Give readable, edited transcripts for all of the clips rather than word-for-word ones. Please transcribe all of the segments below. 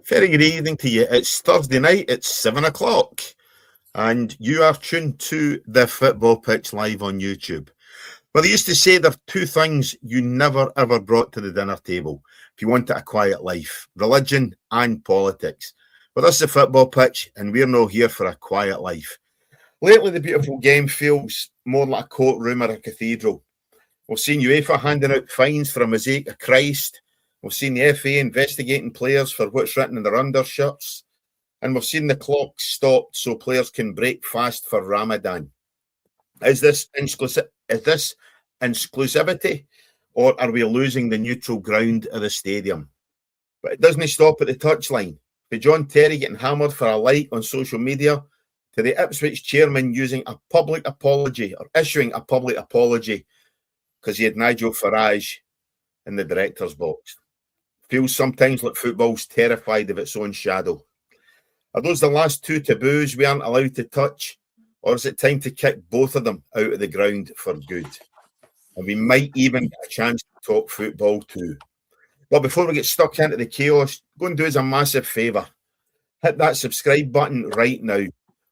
Very good evening to you. It's Thursday night, it's 7 o'clock, and you are tuned to the Fitba Pitch live on YouTube. Well, they used to say there are two things you never ever brought to the dinner table if you wanted a quiet life: religion and politics. Well, this is the Fitba Pitch, and we're now here for a quiet life. Lately, the beautiful game feels more like a courtroom or a cathedral. We've seen UEFA handing out fines for a mosaic of Christ. We've seen the FA investigating players for what's written in their undershirts. And we've seen the clock stopped so players can break fast for Ramadan. Is this exclusivity, or are we losing the neutral ground of the stadium? But it doesn't stop at the touchline. From John Terry getting hammered for a like on social media, to the Ipswich Chairman using a public apology or issuing a public apology because he had Nigel Farage in the director's box. Feels sometimes like football's terrified of its own shadow. Are those the last two taboos we aren't allowed to touch? Or is it time to kick both of them out of the ground for good? And we might even get a chance to talk football too. But before we get stuck into the chaos, go and do us a massive favour. Hit that subscribe button right now.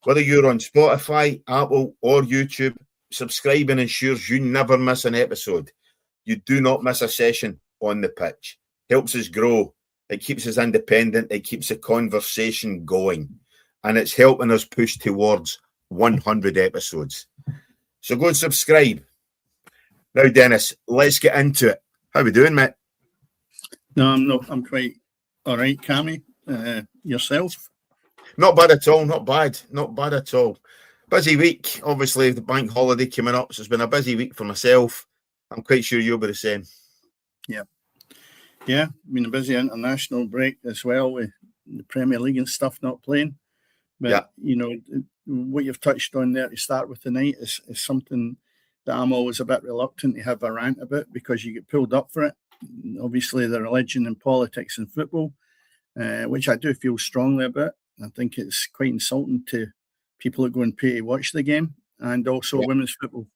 Whether you're on Spotify, Apple or YouTube, subscribing ensures you never miss an episode. You do not miss a session on the pitch. Helps us grow. It keeps us independent. It keeps the conversation going. And it's helping us push towards 100 episodes. So go and subscribe. Now, Dennis, let's get into it. How we doing, mate? No, I'm quite all right, Cammy. Yourself? Not bad at all. Not bad at all. Busy week. Obviously, the bank holiday coming up. So it's been a busy week for myself. I'm quite sure you'll be the same. Yeah, been a busy international break as well with the Premier League and stuff not playing. But, you know, what you've touched on there to start with tonight is something that I'm always a bit reluctant to have a rant about because you get pulled up for it. Obviously, the religion and politics and football, which I do feel strongly about. I think it's quite insulting to people that go and pay to watch the game, and also women's football.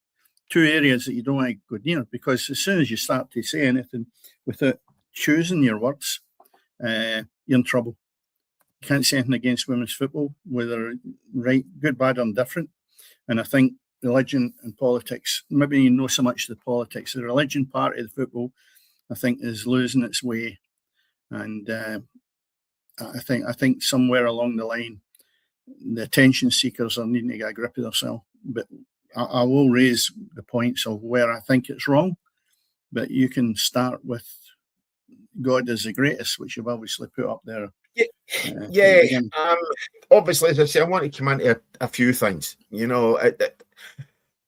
Two areas that you don't want to go near, because as soon as you start to say anything without choosing your words, you're in trouble. You can't say anything against women's football, whether right, good, bad, or indifferent. And I think religion and politics, maybe you know so much of the politics, the religion part of the football, I think is losing its way. And I think somewhere along the line, the attention seekers are needing to get a grip of themselves. But I will raise the points of where I think it's wrong. But you can start with God is the greatest, which you've obviously put up there. Obviously, as I say, I want to come into a few things, you know,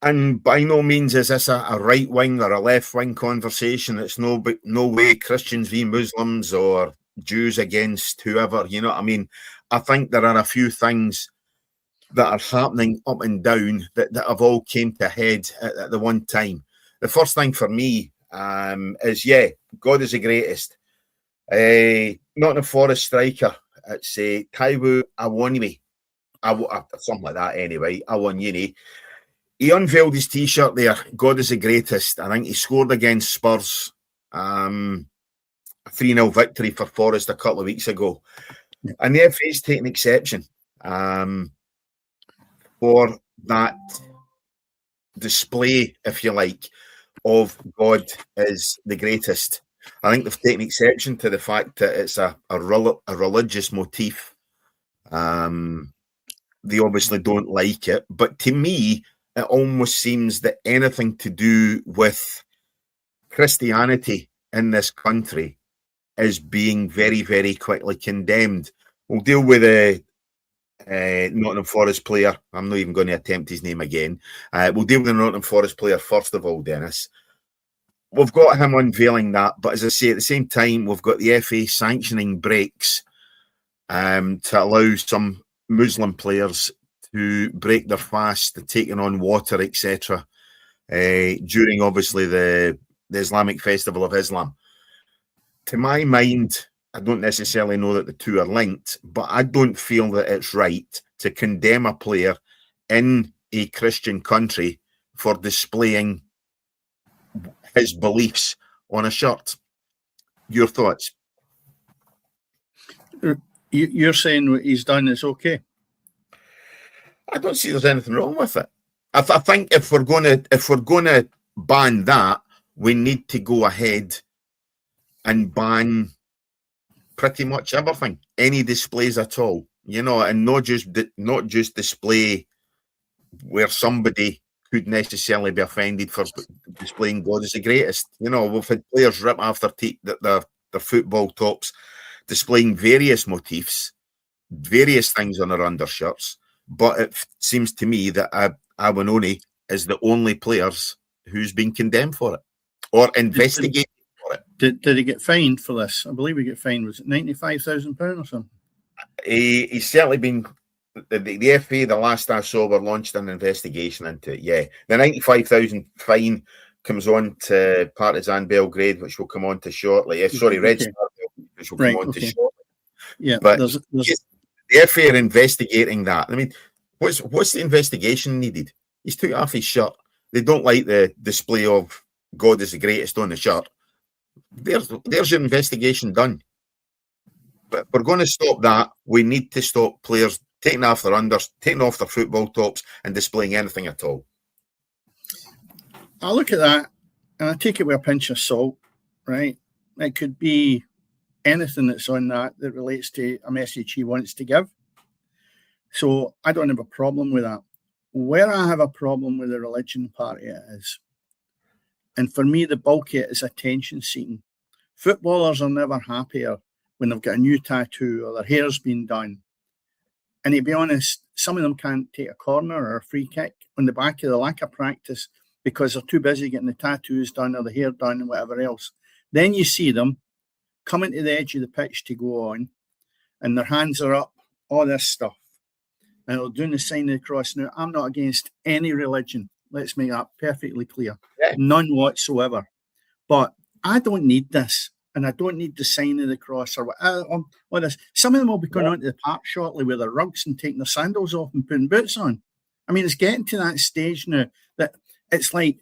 and by no means is this a right wing or a left wing conversation. It's no way Christians v Muslims or Jews against whoever, you know what I mean? I think there are a few things that are happening up and down that have all came to a head at the one time. The first thing for me is, God is the greatest. Nottingham Forest striker, it's Taiwo Awoniyi, something like that anyway, Awoniyi. He unveiled his T-shirt there, God is the greatest. I think he scored against Spurs, a 3-0 victory for Forest a couple of weeks ago. And the FA's taken exception for that display, if you like, of God is the greatest. I think they've taken exception to the fact that it's a religious motif. They obviously don't like it. But to me, it almost seems that anything to do with Christianity in this country is being very, very quickly condemned. We'll deal with the Nottingham Forest player. I'm not even going to attempt his name again. We'll deal with the Nottingham Forest player first of all, Dennis. We've got him unveiling that, but as I say, at the same time, we've got the FA sanctioning breaks to allow some Muslim players to break their fast, taking on water, etc., during obviously the Islamic Festival of Islam. To my mind, I don't necessarily know that the two are linked, but I don't feel that it's right to condemn a player in a Christian country for displaying his beliefs on a shirt. Your thoughts? You're saying what he's done is okay? I don't see there's anything wrong with it. I think if we're gonna ban that, we need to go ahead and ban pretty much everything, any displays at all, and not just display where somebody could necessarily be offended for displaying God is the greatest. We've had players rip off their football tops, displaying various motifs, various things on their undershirts. But it seems to me that Awenoni is the only players who's been condemned for it or investigated for it. Did he get fined for this? I believe he got fined. Was it £95,000 or something? He's certainly been. The FA, the last I saw, were launched an investigation into it. Yeah, the 95,000 fine comes on to Partizan Belgrade, which we'll come on to shortly. Red Star, which we'll come on to shortly. Yeah, but the FA are investigating that. I mean, what's the investigation needed? He's took off his shirt. They don't like the display of God is the greatest on the shirt. There's your investigation done. But if we're going to stop that, we need to stop players taking off their unders, taking off their football tops, and displaying anything at all. I look at that and I take it with a pinch of salt, right? It could be anything that's on that relates to a message he wants to give. So I don't have a problem with that. Where I have a problem with the religion part of it is, and for me, the bulk of it is attention seeking. Footballers are never happier when they've got a new tattoo or their hair's been done. And to be honest, some of them can't take a corner or a free kick on the back of the lack of practice because they're too busy getting the tattoos done or the hair done and whatever else. Then you see them coming to the edge of the pitch to go on, and their hands are up, all this stuff. And they're doing the sign of the cross. Now, I'm not against any religion. Let's make that perfectly clear. Yeah. None whatsoever. But I don't need this. And I don't need the sign of the cross or what this. Some of them will be going onto the park shortly with their rugs and taking their sandals off and putting boots on. I mean, it's getting to that stage now that it's like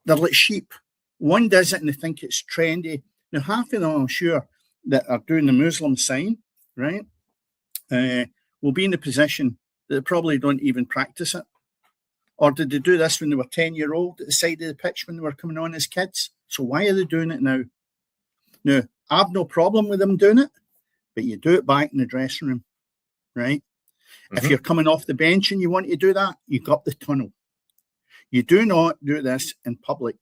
they're like sheep. One does it and they think it's trendy. Now, half of them, I'm sure, that are doing the Muslim sign, right, will be in the position that they probably don't even practice it. Or did they do this when they were 10-year-old at the side of the pitch when they were coming on as kids? So why are they doing it now? Now, I've no problem with them doing it, but you do it back in the dressing room, right? Mm-hmm. If you're coming off the bench and you want to do that, you got the tunnel. You do not do this in public.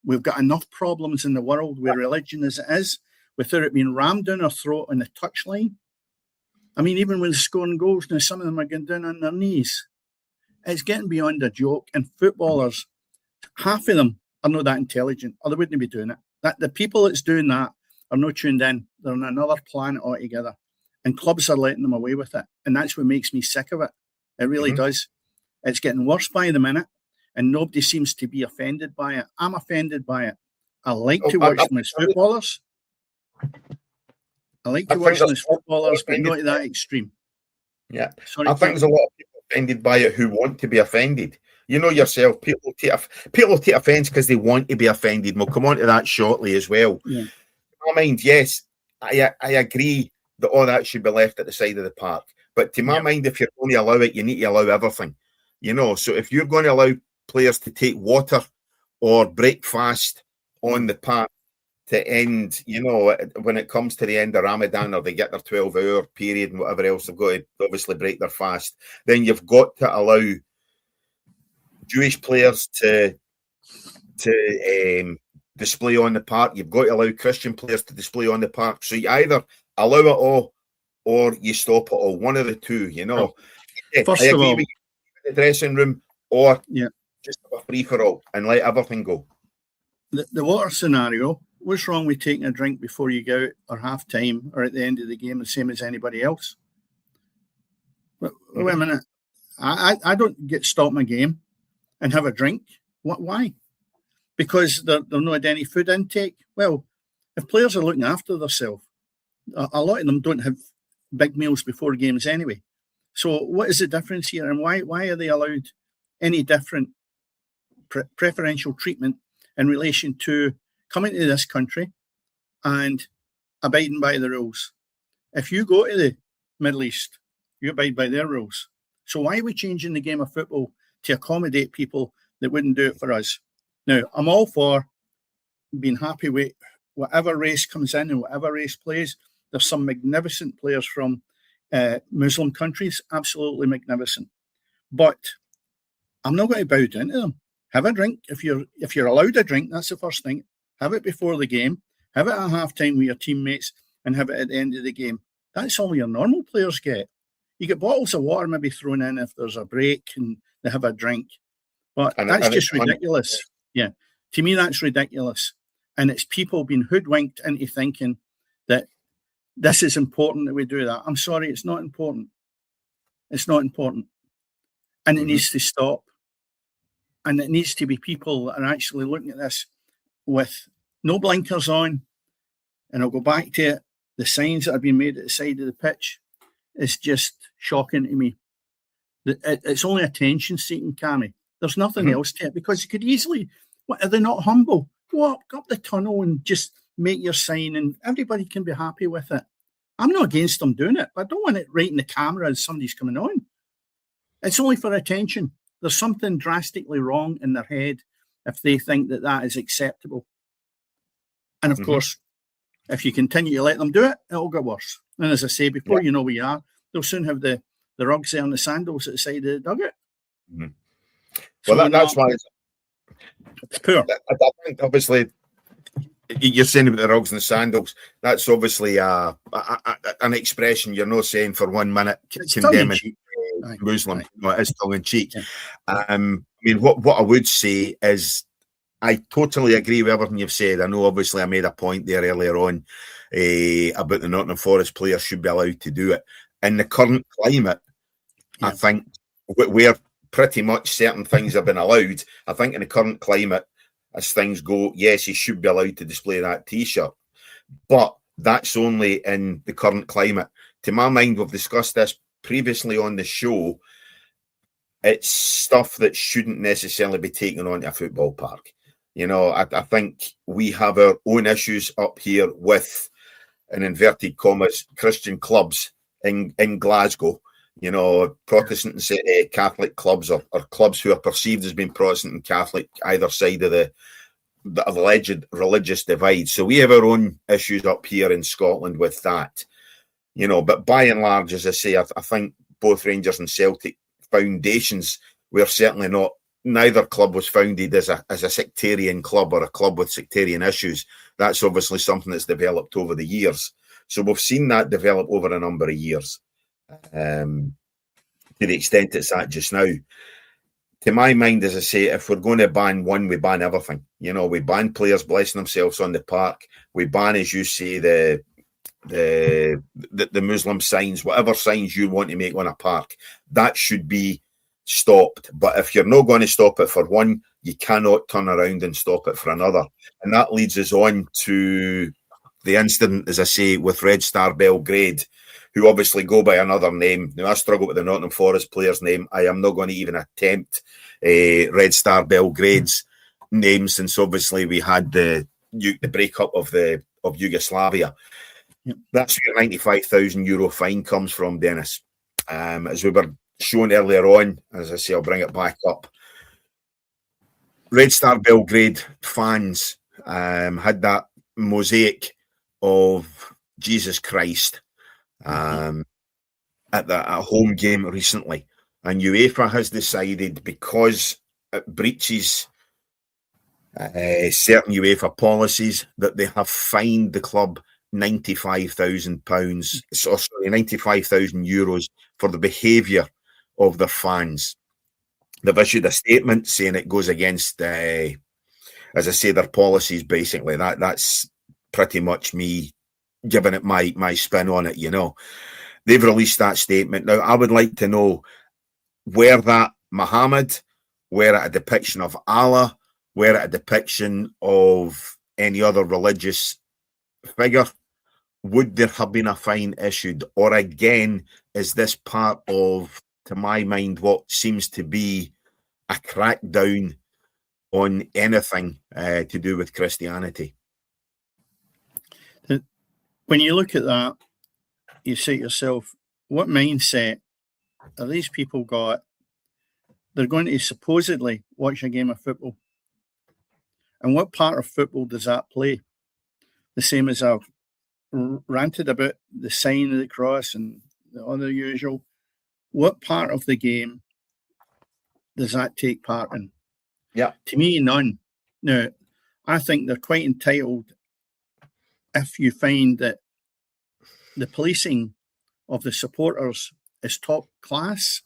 We've got enough problems in the world with religion as it is, without it being rammed down our throat on the touchline. I mean, even when scoring goals, now some of them are going down on their knees. It's getting beyond a joke. And footballers, half of them are not that intelligent, or they wouldn't be doing it. The people that's doing that are not tuned in. They're on another planet altogether. And clubs are letting them away with it. And that's what makes me sick of it. It really does. It's getting worse by the minute. And nobody seems to be offended by it. I'm offended by it. I like to watch them as footballers. I like to watch them as footballers, but not to that extreme. Yeah. Sorry, I think there's a lot of people offended by it who want to be offended. You know yourself, people take offence because they want to be offended. We'll come on to that shortly as well. Yeah. In my mind, yes, I agree that all that should be left at the side of the park. But to my mind, if you're going to allow it, you need to allow everything. So if you're going to allow players to take water or break fast on the park to end, when it comes to the end of Ramadan or they get their 12-hour period and whatever else, they've got to obviously break their fast, then you've got to allow Jewish players to display on the park. You've got to allow Christian players to display on the park. So you either allow it all or you stop it all. One of the two, First of all, with the dressing room or just have a free-for-all and let everything go. The water scenario, what's wrong with taking a drink before you go out or half-time or at the end of the game, the same as anybody else? Wait a minute. I don't get stopped my game and have a drink. Why? Because they're not any food intake. Well, if players are looking after themselves, a lot of them don't have big meals before games anyway. So what is the difference here, and why are they allowed any different preferential treatment in relation to coming to this country and abiding by the rules? If you go to the Middle East, you abide by their rules. So why are we changing the game of football to accommodate people that wouldn't do it for us? Now, I'm all for being happy with whatever race comes in and whatever race plays. There's some magnificent players from Muslim countries, absolutely magnificent. But I'm not going to bow down to them. Have a drink. If you're allowed a drink, that's the first thing. Have it before the game. Have it at halftime with your teammates, and have it at the end of the game. That's all your normal players get. You get bottles of water maybe thrown in if there's a break and they have a drink. But that's just ridiculous. Yeah. To me, that's ridiculous. And it's people being hoodwinked into thinking that this is important that we do that. I'm sorry, it's not important. It's not important. And it needs to stop. And it needs to be people that are actually looking at this with no blinkers on. And I'll go back to it. The signs that have been made at the side of the pitch is just shocking to me. It's only attention seeking, Cammy. There's nothing else to it, because you could easily, are they not humble? Go up the tunnel and just make your sign, and everybody can be happy with it. I'm not against them doing it, but I don't want it right in the camera as somebody's coming on. It's only for attention. There's something drastically wrong in their head if they think that that is acceptable. And of course, if you continue to let them do it, it'll get worse. And as I say, before you know where you are, they'll soon have the rugs there and the sandals at the side of the dugout. Well, that's why it's poor. I think, obviously, you're saying about the rugs and the sandals. That's obviously an expression you're not saying for 1 minute condemning Muslim. No, it is tongue in cheek. Yeah. I mean, what I would say is, I totally agree with everything you've said. I know, obviously, I made a point there earlier on about the Nottingham Forest players should be allowed to do it. In the current climate, I think where pretty much certain things have been allowed, I think in the current climate, as things go, yes, he should be allowed to display that T-shirt. But that's only in the current climate. To my mind, we've discussed this previously on the show. It's stuff that shouldn't necessarily be taken onto a football park. You know, I think we have our own issues up here with, in inverted commas, Christian clubs in Glasgow. You know, Protestant and Catholic clubs, or clubs who are perceived as being Protestant and Catholic, either side of the alleged religious divide. So we have our own issues up here in Scotland with that. You know, but by and large, as I say, I think both Rangers and Celtic foundations were certainly not. Neither club was founded as a sectarian club or a club with sectarian issues. That's obviously something that's developed over the years. So we've seen that develop over a number of years, to the extent it's at just now. To my mind, as I say, if we're going to ban one, we ban everything. You know, we ban players blessing themselves on the park. We ban, as you say, the Muslim signs, whatever signs you want to make on a park. That should be stopped. But if you're not going to stop it for one, you cannot turn around and stop it for another. And that leads us on to the incident, as I say, with Red Star Belgrade, who obviously go by another name. Now, I struggle with the Nottingham Forest player's name. I am not going to even attempt Red Star Belgrade's name, since obviously we had the breakup of Yugoslavia. Yep. That's where €95,000 fine comes from, Dennis. As we were shown earlier on, as I say, I'll bring it back up. Red Star Belgrade fans had that mosaic of Jesus Christ at a home game recently, and UEFA has decided, because it breaches certain UEFA policies, that they have fined the club €95,000, sorry, €95,000 for the behaviour of their fans. They've issued a statement saying it goes against, as I say, their policies. Basically, that's pretty much me giving it my spin on it. You know, they've released that statement. Now, I would like to know, were that Muhammad, were it a depiction of Allah, were it a depiction of any other religious figure? Would there have been a fine issued? Or again, is this part of, to my mind, what seems to be a crackdown on anything to do with Christianity? When you look at that, you say to yourself, what mindset are these people got? They're going to supposedly watch a game of football. And what part of football does that play? The same as I've ranted about the sign of the cross and the other usual. What part of the game does that take part in? Yeah. To me, none. Now, I think they're quite entitled if you find that the policing of the supporters is top class,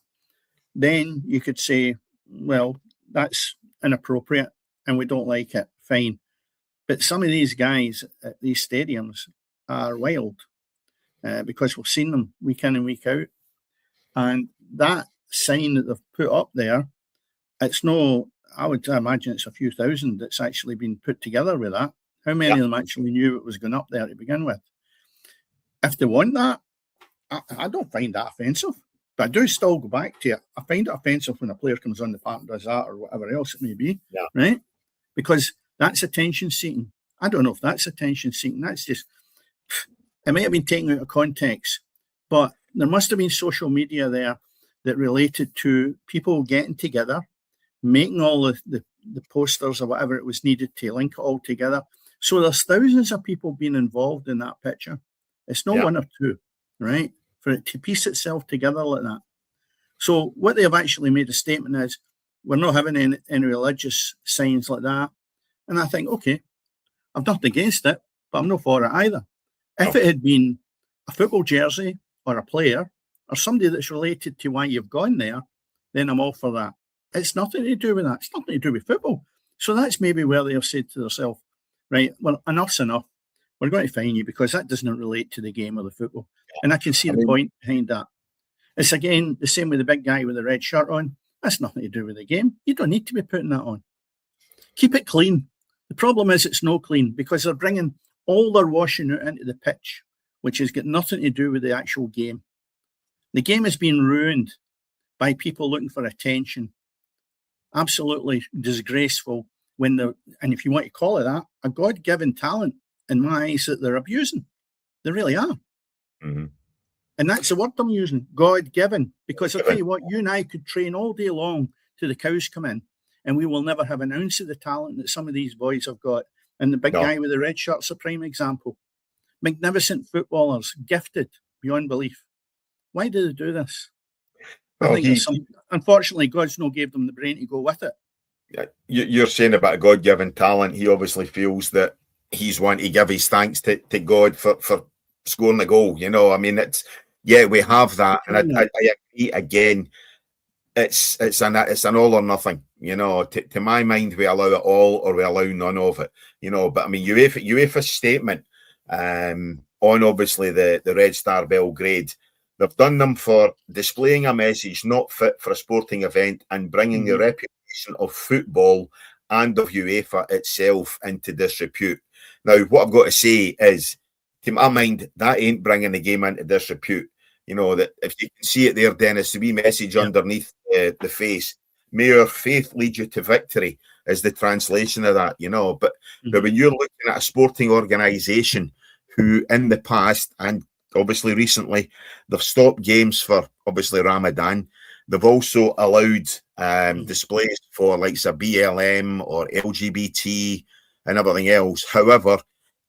then you could say, well, that's inappropriate and we don't like it. Fine. But some of these guys at these stadiums are wild because we've seen them week in and week out. And that sign that they've put up there, it's no, I would imagine it's a few thousand that's actually been put together with that. How many of them actually knew it was going up there to begin with? If they want that, I don't find that offensive. But I do still go back to it. I find it offensive when a player comes on the park and does that or whatever else it may be, right? Because that's attention seeking. I don't know if that's attention seeking. That's just, it might have been taken out of context, but there must have been social media there that related to people getting together, making all the posters or whatever it was needed to link it all together. So there's thousands of people being involved in that picture. It's not one or two, right? For it to piece itself together like that. So what they have actually made a statement is, we're not having any religious signs like that. And I think, okay, I've nothing against it, but I'm not for it either. If it had been a football jersey or a player or somebody that's related to why you've gone there, then I'm all for that. It's nothing to do with that. It's nothing to do with football. So that's maybe where they have said to themselves, right, well, enough's enough. We're going to fine you because that doesn't relate to the game or the football. And I can see the point behind that. It's again the same with the big guy with the red shirt on. That's nothing to do with the game. You don't need to be putting that on. Keep it clean. The problem is it's no clean because they're bringing all their washing out into the pitch, which has got nothing to do with the actual game. The game has been ruined by people looking for attention. Absolutely disgraceful when they're, and if you want to call it that, a God-given talent in my eyes that they're abusing. They really are. Mm-hmm. And that's the word I'm using, God-given. Because I'll tell you what, you and I could train all day long till the cows come in, and we will never have an ounce of the talent that some of these boys have got. And the big guy with the red shirt's a prime example. Magnificent footballers, gifted beyond belief. Why do they do this? I think unfortunately, God's not gave them the brain to go with it. You're saying about a God-given talent. He obviously feels that he's wanting to give his thanks to God for scoring the goal. You know, I mean, we have that, and I agree again. It's an all or nothing. You know, to my mind, we allow it all or we allow none of it. You know, but I mean, UEFA's statement on obviously the Red Star Belgrade, they've done them for displaying a message not fit for a sporting event and bringing the reputation of football and of UEFA itself into disrepute. Now, what I've got to say is, to my mind, that ain't bringing the game into disrepute. You know, that if you can see it there, Dennis, the wee message underneath the face, may your faith lead you to victory, is the translation of that, you know. But when you're looking at a sporting organisation who in the past and obviously recently, they've stopped games for obviously Ramadan. They've also allowed displays for like BLM or LGBT and everything else. However,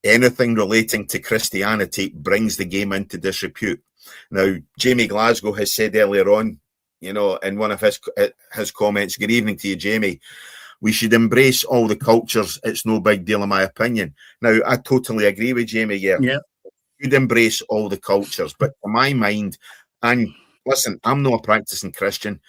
anything relating to Christianity brings the game into disrepute. Now, Jamie Glasgow has said earlier on, you know, in one of his comments, good evening to you, Jamie, we should embrace all the cultures. It's no big deal in my opinion. Now, I totally agree with Jamie. Yeah. You'd embrace all the cultures, but to my mind, and listen, I'm not a practicing Christian.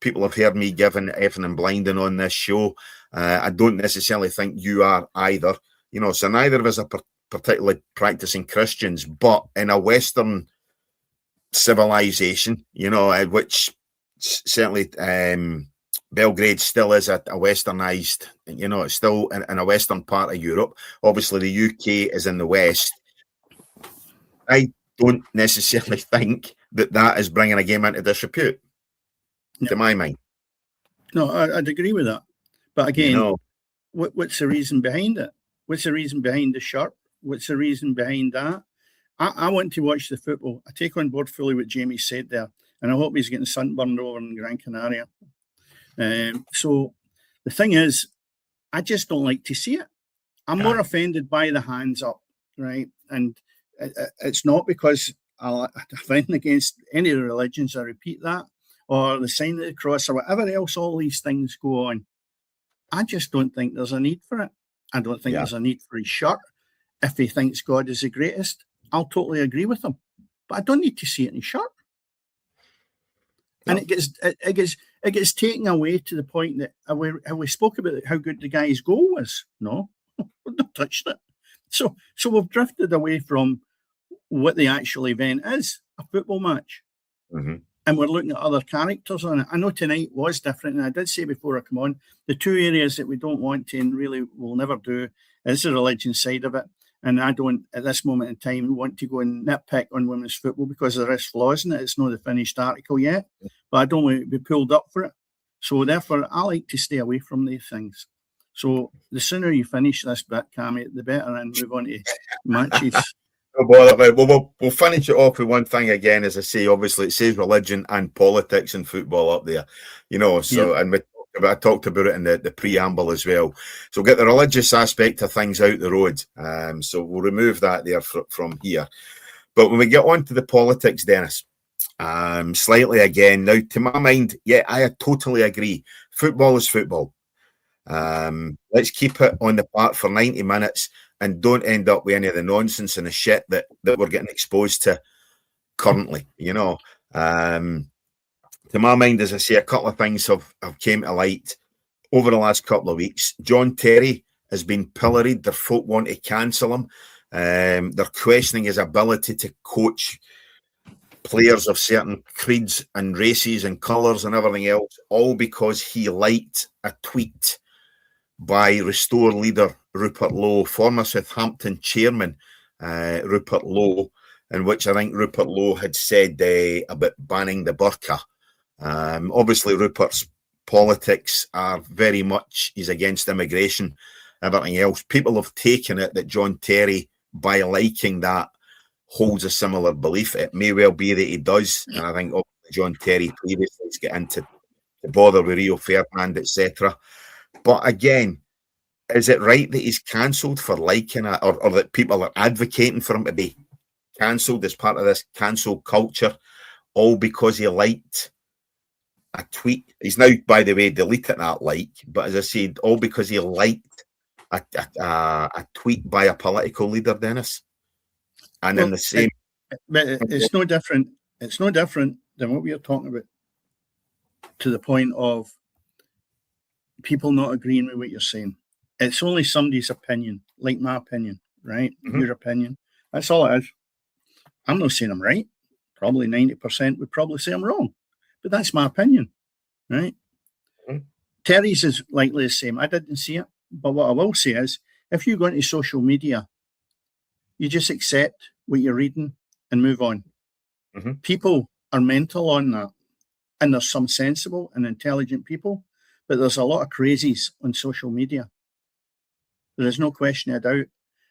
People have heard me giving effing and blinding on this show. I don't necessarily think you are either. You know, so neither of us are particularly practicing Christians, but in a Western civilization, you know, which certainly Belgrade still is a westernized, you know, it's still in a western part of Europe. Obviously, the UK is in the west. I don't necessarily think that is bringing a game into disrepute, to my mind. No, I'd agree with that. But again, what's the reason behind it? What's the reason behind the shirt? What's the reason behind that? I want to watch the football. I take on board fully what Jamie said there, and I hope he's getting sunburned over in Gran Canaria. So the thing is, I just don't like to see it. I'm more offended by the hands up, right? And it's not because I have anything against any of the religions, I repeat that, or the sign of the cross, or whatever else all these things go on. I just don't think there's a need for it. I don't think there's a need for his shirt. If he thinks God is the greatest, I'll totally agree with him. But I don't need to see it in his shirt. No. And it gets taken away to the point that we spoke about how good the guy's goal was. No, we've not touched it. So we've drifted away from what the actual event is, a football match. Mm-hmm. And we're looking at other characters on it. I know tonight was different, and I did say before I come on, the two areas that we don't want to and really will never do is the religion side of it. And I don't, at this moment in time, want to go and nitpick on women's football because there is flaws in it. It's not the finished article yet, but I don't want to be pulled up for it. So therefore, I like to stay away from these things. So the sooner you finish this bit, Cammy, the better, and move on to matches. No bother. We'll finish it off with one thing again. As I say, obviously it says religion and politics and football up there, so and I talked about it in the preamble as well. So we'll get the religious aspect of things out the road. So we'll remove that there from here. But when we get on to the politics, Dennis, slightly again, now to my mind, I totally agree. Football is football. Let's keep it on the park for 90 minutes. And don't end up with any of the nonsense and the shit that we're getting exposed to currently, To my mind, as I say, a couple of things have came to light over the last couple of weeks. John Terry has been pilloried. The folk want to cancel him. They're questioning his ability to coach players of certain creeds and races and colours and everything else, all because he liked a tweet by Restore leader Rupert Lowe, former Southampton chairman Rupert Lowe, in which I think Rupert Lowe had said about banning the burqa. Obviously, Rupert's politics are very much, he's against immigration, everything else. People have taken it that John Terry, by liking that, holds a similar belief. It may well be that he does, and I think John Terry previously has got into the bother with Rio Ferdinand, etc. But again, is it right that he's cancelled for liking it, or that people are advocating for him to be cancelled as part of this cancel culture, all because he liked a tweet? He's now, by the way, deleted that but as I said, all because he liked a tweet by a political leader, Dennis. And in the same... It's no different. It's no different than what we are talking about, to the point of people not agreeing with what you're saying. It's only somebody's opinion, like my opinion, right? Mm-hmm. Your opinion. That's all it is. I'm not saying I'm right. Probably 90% would probably say I'm wrong. But that's my opinion, right? Mm-hmm. Terry's is likely the same. I didn't see it. But what I will say is, if you go into social media, you just accept what you're reading and move on. Mm-hmm. People are mental on that. And there's some sensible and intelligent people, but there's a lot of crazies on social media. There's no question of doubt.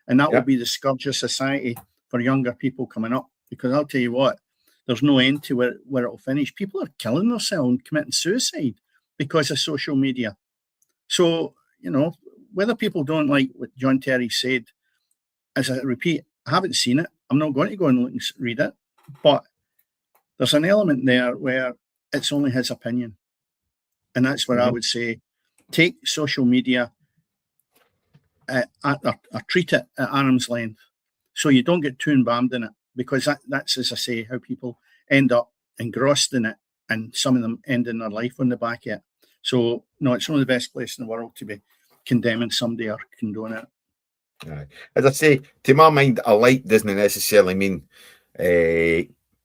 And that will be the scourge of society for younger people coming up. Because I'll tell you what, there's no end to where it'll finish. People are killing themselves and committing suicide because of social media. So, whether people don't like what John Terry said, as I repeat, I haven't seen it. I'm not going to go and look and read it. But there's an element there where it's only his opinion. And that's where I would say, take social media or treat it at arm's length, so you don't get too embalmed in it, because that's, as I say, how people end up engrossed in it, and some of them end in their life on the back of it. So, no, it's not the best place in the world to be condemning somebody or condoning it. As I say, to my mind, a like doesn't necessarily mean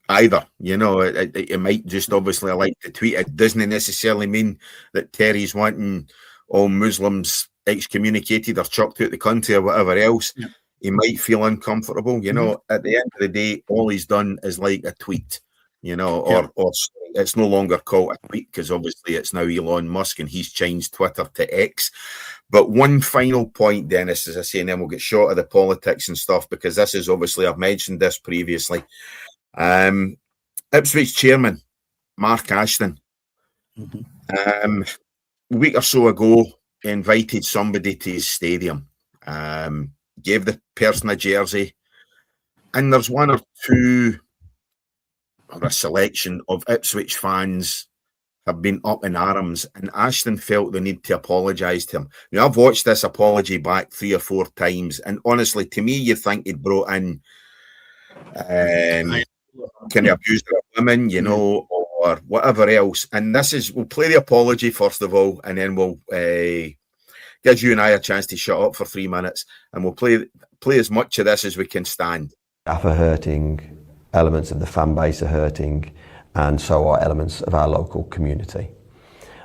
either. It might just obviously like the tweet. It doesn't necessarily mean that Terry's wanting all Muslims excommunicated or chucked out the country or whatever else. Yeah. He might feel uncomfortable. At the end of the day, all he's done is like a tweet, or it's no longer called a tweet because obviously it's now Elon Musk and he's changed Twitter to X. But one final point, Dennis, as I say, and then we'll get short of the politics and stuff, because this is obviously, I've mentioned this previously. Ipswich Chairman, Mark Ashton, a week or so ago, he invited somebody to his stadium, gave the person a jersey, and there's one or two, or a selection of Ipswich fans have been up in arms, and Ashton felt the need to apologise to him. Now, I've watched this apology back 3 or 4 times, and honestly, to me, you think he'd brought in kind of abuser of women, you know, or whatever else. And this is, we'll play the apology first of all, and then we'll give you and I a chance to shut up for 3 minutes, and we'll play as much of this as we can stand. Staff are hurting, elements of the fan base are hurting, and so are elements of our local community.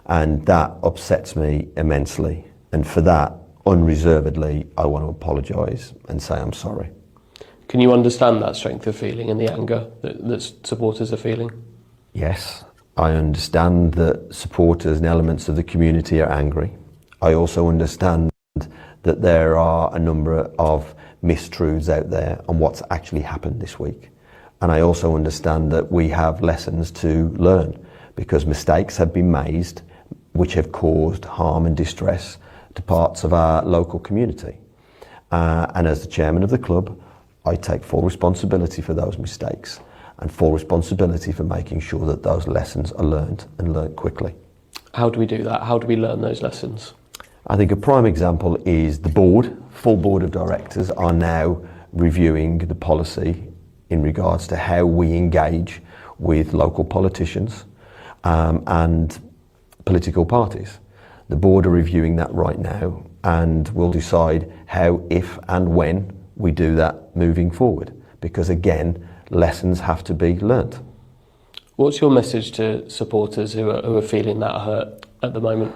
And that upsets me immensely. And for that, unreservedly, I want to apologise and say I'm sorry. Can you understand that strength of feeling and the anger that supporters are feeling? Yes, I understand that supporters and elements of the community are angry. I also understand that there are a number of mistruths out there on what's actually happened this week. And I also understand that we have lessons to learn, because mistakes have been made which have caused harm and distress to parts of our local community. And as the chairman of the club, I take full responsibility for those mistakes and full responsibility for making sure that those lessons are learned and learned quickly. How do we do that? How do we learn those lessons? I think a prime example is the board, full board of directors are now reviewing the policy in regards to how we engage with local politicians and political parties. The board are reviewing that right now, and will decide how, if and when we do that moving forward, because again, lessons have to be learnt. What's your message to supporters who are feeling that hurt at the moment?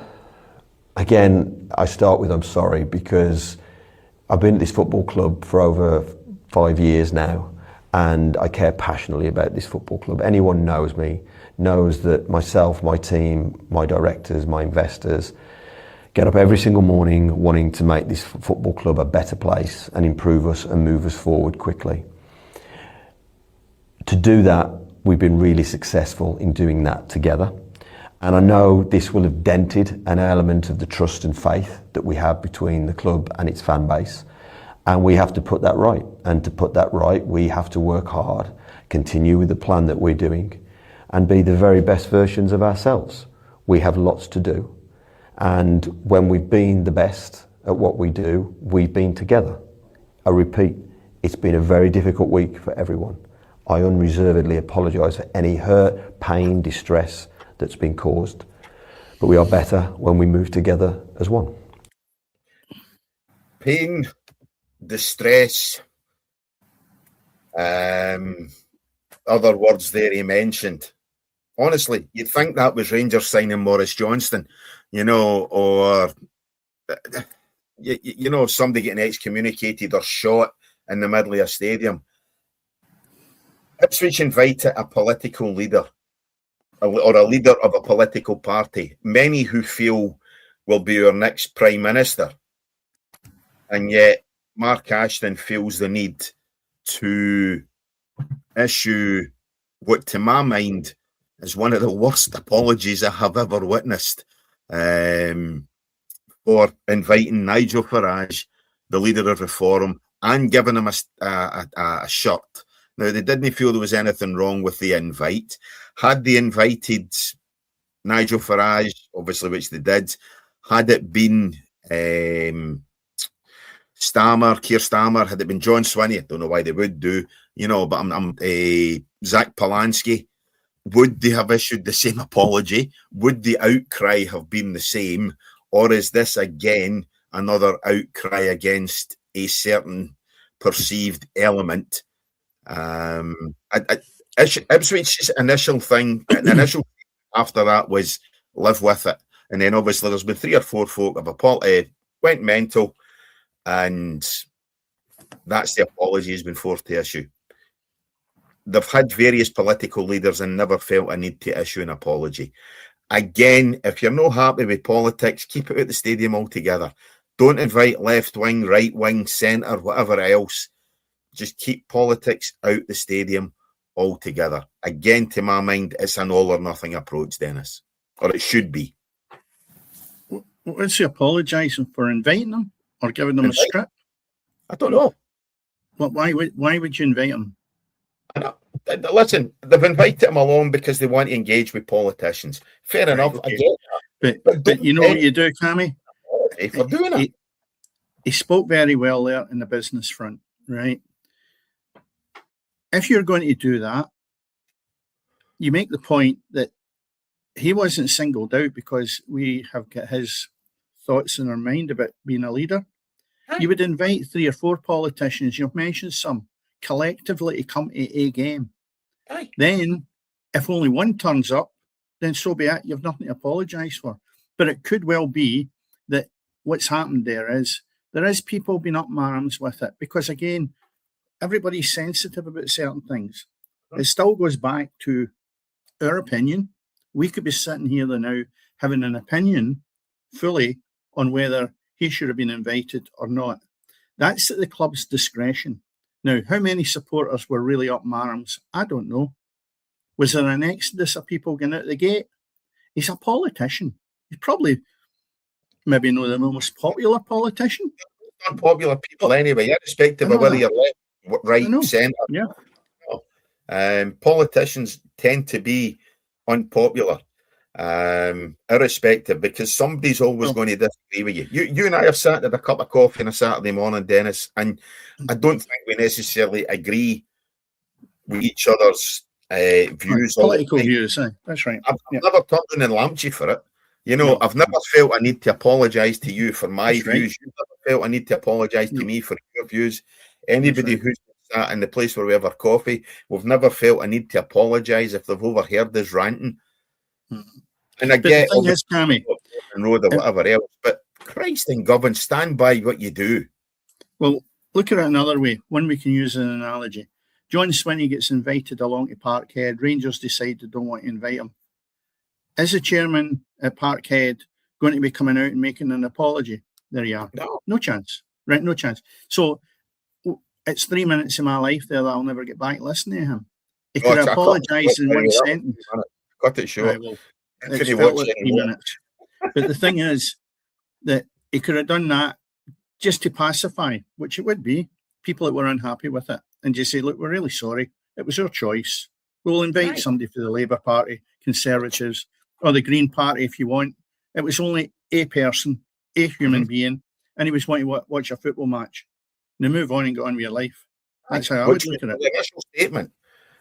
Again, I start with I'm sorry, because I've been at this football club for over 5 years now, and I care passionately about this football club. Anyone knows me knows that myself, my team, my directors, my investors get up every single morning wanting to make this football club a better place and improve us and move us forward quickly. To do that, we've been really successful in doing that together. And I know this will have dented an element of the trust and faith that we have between the club and its fan base. And we have to put that right. And to put that right, we have to work hard, continue with the plan that we're doing, and be the very best versions of ourselves. We have lots to do. And when we've been the best at what we do, we've been together. I repeat, it's been a very difficult week for everyone. I unreservedly apologise for any hurt, pain, distress that's been caused. But we are better when we move together as one. Pain, distress, other words there he mentioned. Honestly, you'd think that was Rangers signing Maurice Johnston, you know, or you know, somebody getting excommunicated or shot in the middle of a stadium. Ipswich invited a political leader, or a leader of a political party, many who feel will be our next Prime Minister, and yet Mark Ashton feels the need to issue what, to my mind, is one of the worst apologies I have ever witnessed, for inviting Nigel Farage, the leader of Reform, and giving him a shirt. Now, they didn't feel there was anything wrong with the invite. Had they invited Nigel Farage, obviously, which they did, had it been Keir Starmer, had it been John Swinney, I don't know why they would do, you know, but Zach Polanski, would they have issued the same apology? Would the outcry have been the same? Or is this, again, another outcry against a certain perceived element? Ipswich's initial thing, the initial after that was live with it. And then obviously there's been 3 or 4 folk have went mental, and that's the apology he's been forced to issue. They've had various political leaders and never felt a need to issue an apology. Again, if you're not happy with politics, keep it at the stadium altogether. Don't invite left wing, right wing, centre, whatever else. Just keep politics out the stadium altogether. Again, to my mind, it's an all or nothing approach, Dennis. Or it should be. What's he apologising for, inviting them or giving them a script? I don't know. Well, why would you invite them? Listen, they've invited him along because they want to engage with politicians. Fair enough. Okay. I get that. But you know what you do, Cammy? For doing it. He spoke very well there in the business front, right? If you're going to do that, you make the point that he wasn't singled out because we have got his thoughts in our mind about being a leader. Aye. You would invite 3 or 4 politicians, you've mentioned some, collectively to come to a game. Aye. Then, if only one turns up, then so be it. You've nothing to apologise for. But it could well be that what's happened there is people being up my arms with it. Because again, everybody's sensitive about certain things. It still goes back to our opinion. We could be sitting here now having an opinion fully on whether he should have been invited or not. That's at the club's discretion. Now, how many supporters were really up my arms? I don't know. Was there an exodus of people going out the gate? He's a politician. He's probably maybe not the most popular politician. Unpopular people anyway, irrespective of whether you're left, right, centre. Yeah. Politicians tend to be unpopular, irrespective, because somebody's always going to disagree with you. You and I have sat at a cup of coffee on a Saturday morning, Dennis, and I don't think we necessarily agree with each other's views. Political views, that's right. I've never turned on and lamped you for it. You know, I've never felt I need to apologise to you for my views. Right. You've never felt I need to apologise to me for your views. Anybody who's sat in the place where we have our coffee, we've never felt I need to apologise if they've overheard us ranting. And I get the thing is, Cammy, road or whatever else, but Christ and govern, stand by what you do. Well, look at it another way. One we can use an analogy. John Swinney gets invited along to Parkhead. Rangers decide they don't want to invite him. Is the chairman at Parkhead going to be coming out and making an apology? There you are. No chance. Right, no chance. So it's 3 minutes of my life there that I'll never get back listening to him. He could apologise in one sentence. Cut it short. Right, well, it's felt like 3 minutes. But the thing is that he could have done that just to pacify, which it would be, people that were unhappy with it. And just say, look, we're really sorry. It was our choice. We'll invite somebody for the Labour Party, Conservatives, or the Green Party if you want. It was only a person, a human being, and he was wanting to watch a football match. Now move on and get on with your life. That's how I would look at it. The initial statement.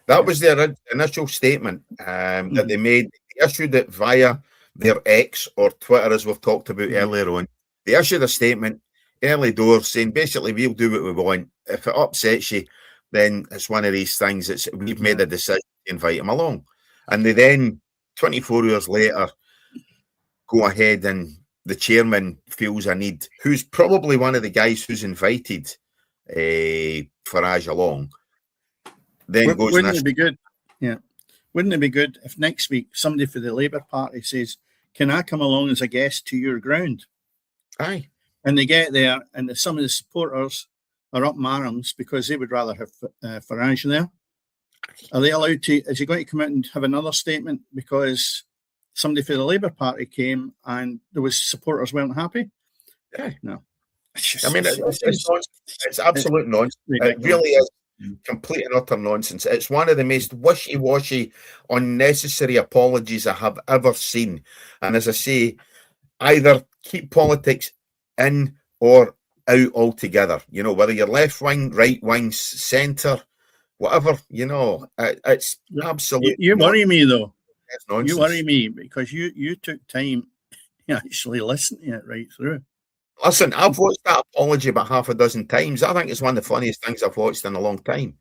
That was their initial statement that they made. They issued it via their X or Twitter, as we've talked about earlier on. They issued a statement early doors saying, basically, we'll do what we want. If it upsets you, then it's one of these things. We've made a decision to invite him along. And they then, 24 hours later, go ahead and the chairman feels a need, who's probably one of the guys who's invited Farage along. Then wouldn't it be good? Yeah. Wouldn't it be good if next week somebody for the Labour Party says, can I come along as a guest to your ground? Aye. And they get there and some of the supporters are up my arms because they would rather have Farage there. Are they allowed to, is he going to come out and have another statement because somebody for the Labour Party came and there was supporters weren't happy? Yeah. No. It's absolute nonsense. It really is complete and utter nonsense. It's one of the most wishy-washy, unnecessary apologies I have ever seen. And as I say, either keep politics in or out altogether. You know, whether you're left wing, right wing, centre, whatever, you know, it's absolutely. You worry me though. It's nonsense. You worry me because you took time to actually listen to it right through. Listen, I've watched that apology about half a dozen times. I think it's one of the funniest things I've watched in a long time.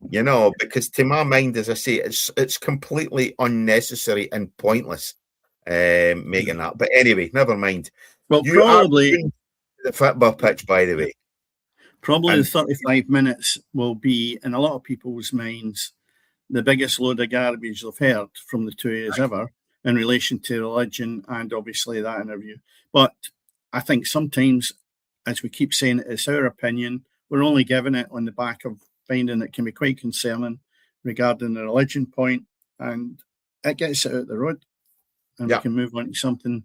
You know, because to my mind, as I say, it's completely unnecessary and pointless making that. But anyway, never mind. Well, probably the Fitba Pitch, by the way. Probably the 35 minutes will be, in a lot of people's minds, the biggest load of garbage they've heard from the two years ever in relation to religion and obviously that interview. But I think sometimes, as we keep saying, it's our opinion. We're only giving it on the back of finding it can be quite concerning regarding the religion point, and it gets it out the road, and we can move on to something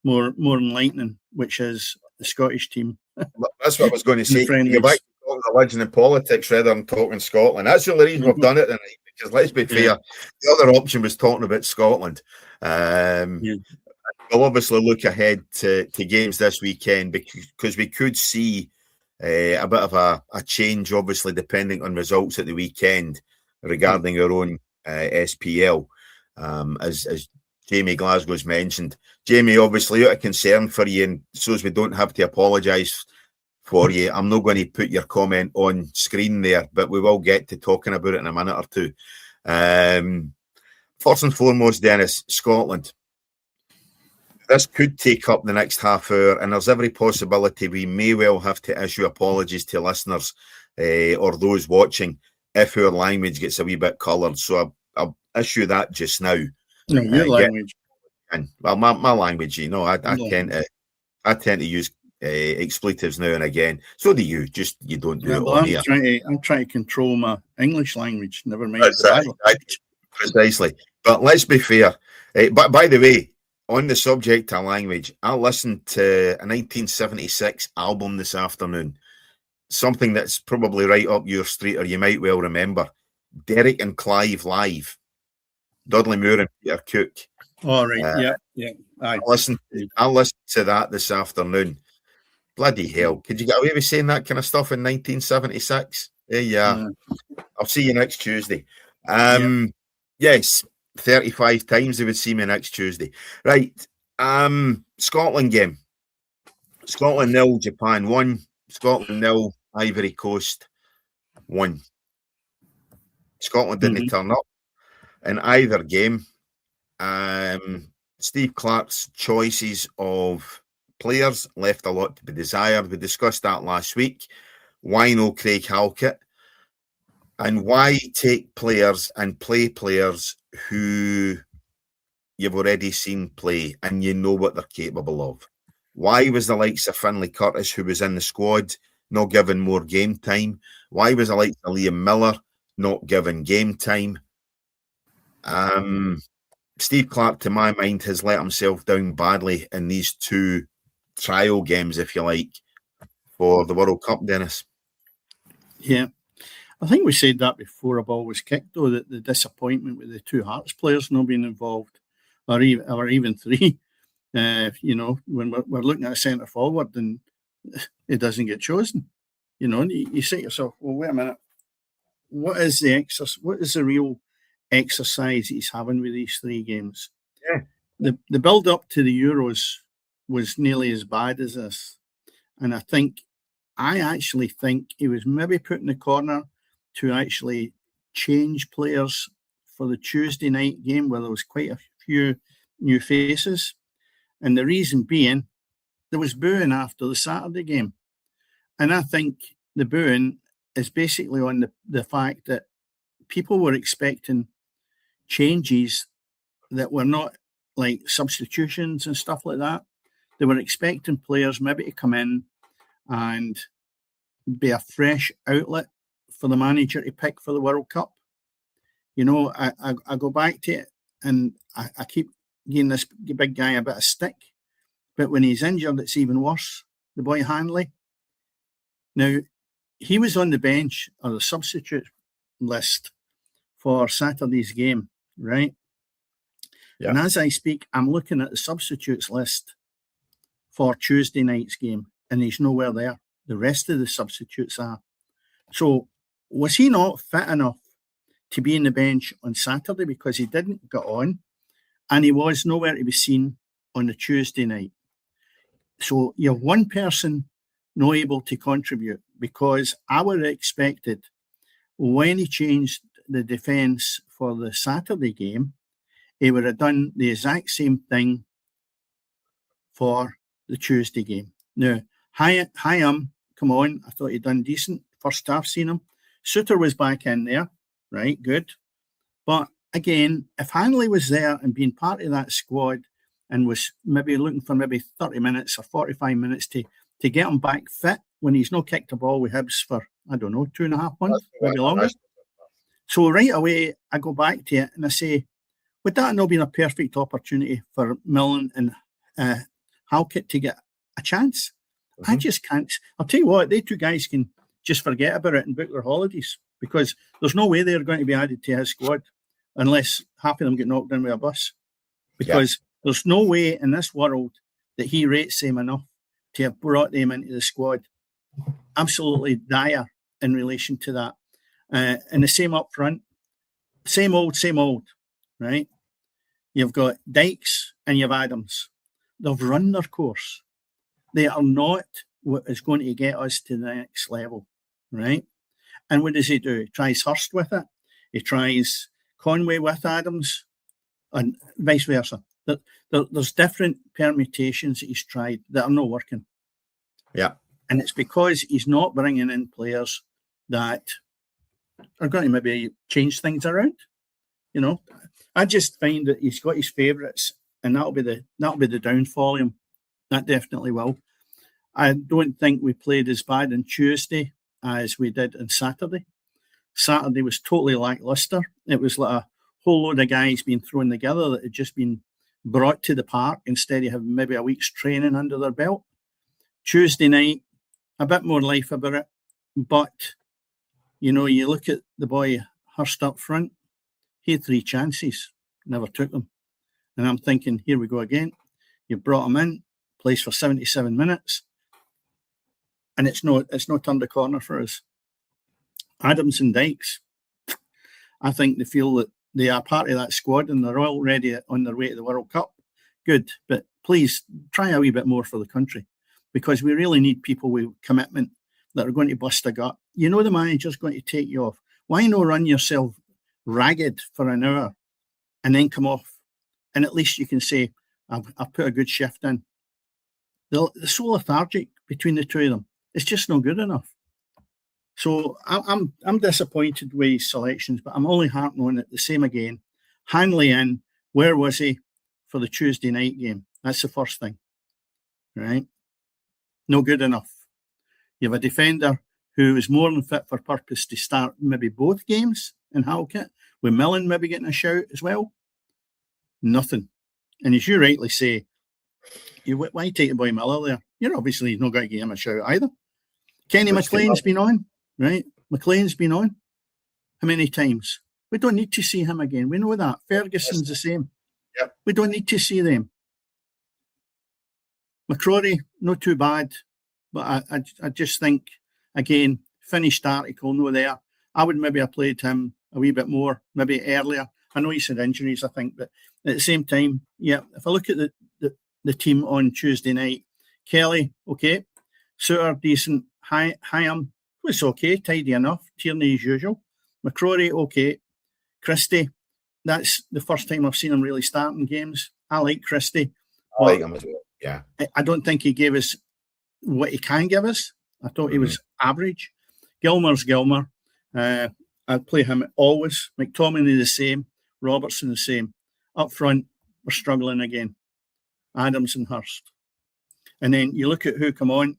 more enlightening, which is the Scottish team. That's what I was going to say. Go back to talking religion and politics rather than talking Scotland. That's the only reason we've done it tonight, because let's be fair, the other option was talking about Scotland. We'll obviously look ahead to games this weekend, because we could see a bit of a change, obviously, depending on results at the weekend regarding our own SPL. As Jamie Glasgow's mentioned. Jamie, obviously, out of concern for you, and so as we don't have to apologise for you, I'm not going to put your comment on screen there, but we will get to talking about it in a minute or two. First and foremost, Dennis, Scotland. This could take up the next half hour, and there's every possibility we may well have to issue apologies to listeners or those watching if our language gets a wee bit coloured. So I'll issue that just now. No, your language. Well, my language, you know, I tend to use expletives now and again. So do you. Just you don't do it on here. I'm trying to control my English language. Never mind. Precisely. But let's be fair. But by the way, on the subject of language, I listened to a 1976 album this afternoon. Something that's probably right up your street, or you might well remember. Derek and Clive Live. Dudley Moore and Peter Cook. All right, yeah. I listened to that this afternoon. Bloody hell. Could you get away with saying that kind of stuff in 1976? Yeah. I'll see you next Tuesday. Yes, 35 times they would see me next Tuesday. Right. Scotland game. Scotland 0, Japan 1. Scotland 0, Ivory Coast 1. Scotland didn't turn up in either game. Steve Clarke's choices of players left a lot to be desired. We discussed that last week. Why no Craig Halkett? And why take players and play players who you've already seen play and you know what they're capable of? Why was the likes of Finlay Curtis, who was in the squad, not given more game time? Why was the likes of Liam Miller not given game time? Steve Clarke, to my mind, has let himself down badly in these two trial games, if you like, for the World Cup, Dennis. Yeah. I think we said that before a ball was kicked, though, that the disappointment with the two Hearts players not being involved, or even three. When we're looking at a centre forward and it doesn't get chosen, you say to yourself, well, wait a minute, what is the real exercise he's having with these three games? Yeah. The build up to the Euros was nearly as bad as this, and I actually think he was maybe put in the corner to actually change players for the Tuesday night game, where there was quite a few new faces. And the reason being, there was booing after the Saturday game. And I think the booing is basically on the fact that people were expecting changes that were not like substitutions and stuff like that. They were expecting players maybe to come in and be a fresh outlet for the manager to pick for the World Cup. I go back to it, and I keep giving this big guy a bit of stick. But when he's injured, it's even worse. The boy Hanley. Now, he was on the bench or the substitute list for Saturday's game, right? Yeah. And as I speak, I'm looking at the substitutes list for Tuesday night's game, and he's nowhere there. The rest of the substitutes are. So, was he not fit enough to be in the bench on Saturday because he didn't get on, and he was nowhere to be seen on the Tuesday night? So you have one person not able to contribute, because I would have expected when he changed the defence for the Saturday game, he would have done the exact same thing for the Tuesday game. Now, Hyam, come on, I thought he'd done decent. First half, seen him. Suter was back in there, right, good. But again, if Hanley was there and being part of that squad, and was maybe looking for maybe 30 minutes or 45 minutes to get him back fit when he's not kicked a ball with Hibs for, I don't know, 2.5 months, maybe longer. So right away, I go back to it and I say, would that not been a perfect opportunity for Millen and Halkett to get a chance? I just can't. I'll tell you what, they two guys can just forget about it and book their holidays, because there's no way they're going to be added to his squad unless half of them get knocked down with a bus. Because there's no way in this world that he rates them enough to have brought them into the squad. Absolutely dire in relation to that. And the same up front. Same old, right? You've got Dykes and you've Adams. They've run their course. They are not what is going to get us to the next level, right? And what does he do? He tries Hurst with it. He tries Conway with Adams, and vice versa. There's different permutations that he's tried that are not working. Yeah. And it's because he's not bringing in players that are going to maybe change things around. You know, I just find that he's got his favourites, and that'll be the downfall of him. That definitely will. I don't think we played as bad on Tuesday as we did on Saturday. Saturday was totally lacklustre. It was like a whole load of guys being thrown together that had just been brought to the park instead of having maybe a week's training under their belt. Tuesday night, a bit more life about it. But, you know, you look at the boy Hurst up front, he had 3 chances, never took them. And I'm thinking, here we go again. You brought him in, plays for 77 minutes, and it's not turned a corner for us. Adams and Dykes, I think they feel that they are part of that squad and they're already on their way to the World Cup. Good, but please try a wee bit more for the country, because we really need people with commitment that are going to bust a gut. You know the manager's going to take you off. Why not run yourself ragged for an hour and then come off? And at least you can say, I've put a good shift in. They're so lethargic between the two of them. It's just not good enough. So I'm disappointed with his selections, but I'm only harping on it the same again. Hanley in, where was he for the Tuesday night game? That's the first thing, right? No good enough. You have a defender who is more than fit for purpose to start maybe both games in Halkett, with Millen maybe getting a shout as well. Nothing. And as you rightly say, why take the boy Miller there? You're obviously not going to give him a shout either. Kenny McLean's been on, right? McLean's been on. How many times? We don't need to see him again. We know that. Ferguson's the same. Yep. We don't need to see them. McCrory, not too bad. But I just think, again, finished article, no there. I would maybe have played him a wee bit more, maybe earlier. I know he's had injuries, I think, but at the same time, yeah, if I look at the team on Tuesday night, Kelly, okay. Suter, decent. Hyam was okay, tidy enough. Tierney as usual. McCrory, okay. Christie, that's the first time I've seen him really starting games. I like Christie. I like him as well, yeah. I don't think he gave us what he can give us. I thought he was average. Gilmer's Gilmer. I'd play him always. McTominay the same. Robertson the same. Up front, we're struggling again. Adams and Hurst. And then you look at who come on,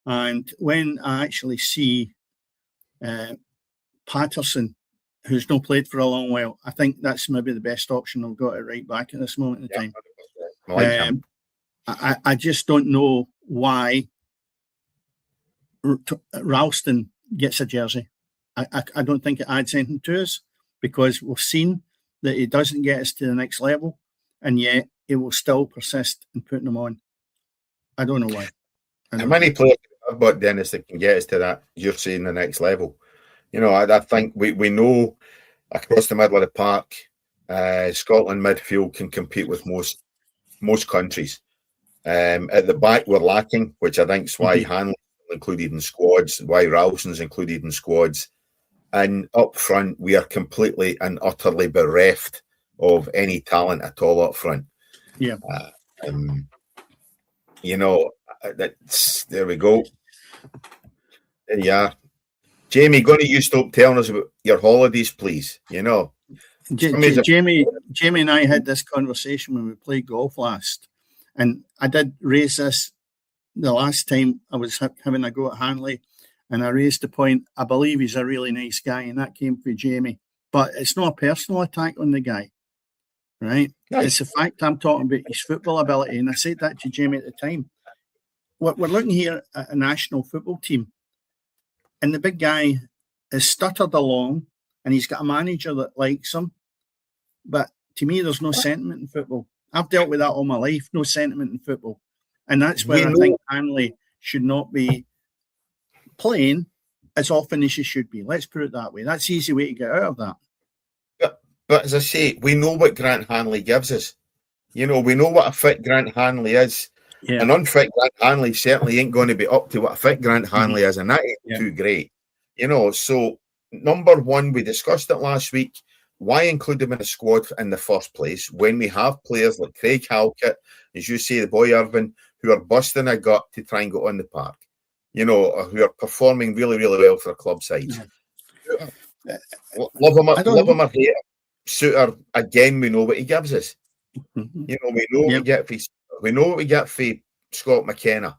and when I actually see Patterson, who's not played for a long while, I think that's maybe the best option I've got at right back at this moment in time. I like him. I just don't know why Ralston gets a jersey. I don't think it adds anything to us, because we've seen that he doesn't get us to the next level, and yet he will still persist in putting them on. I don't know why. How many players have bought, Dennis, that can get us to that, you're saying, the next level? You know, I think we know across the middle of the park, Scotland midfield can compete with most countries. At the back, we're lacking, which I think is why Hanley's included in squads, why Ralston's included in squads. And up front, we are completely and utterly bereft of any talent at all up front. Yeah. You know, there we go. There you are. Jamie, going to you stop telling us about your holidays, please? You know. Jamie and I had this conversation when we played golf last. And I did raise this the last time I was having a go at Hanley, and I raised the point, I believe he's a really nice guy, and that came from Jamie. But it's not a personal attack on the guy, right? Nice. It's the fact I'm talking about his football ability, and I said that to Jamie at the time. We're looking here at a national football team, and the big guy is stuttered along, and he's got a manager that likes him. But to me, there's no sentiment in football. I've dealt with that all my life, no sentiment in football. And that's where I think Hanley should not be playing as often as he should be. Let's put it that way. That's the easy way to get out of that. But as I say, we know what Grant Hanley gives us. We know what a fit Grant Hanley is. Yeah. An unfit Grant Hanley certainly ain't going to be up to what a fit Grant Hanley is, and that ain't too great. So, number one, we discussed it last week. Why include him in the squad in the first place when we have players like Craig Halkett, as you say, the boy Irvin, who are busting a gut to try and go on the park, who are performing really, really well for a club side. Love him or hate him. Suter, again, we know what he gives us. We know what we get for Scott McKenna.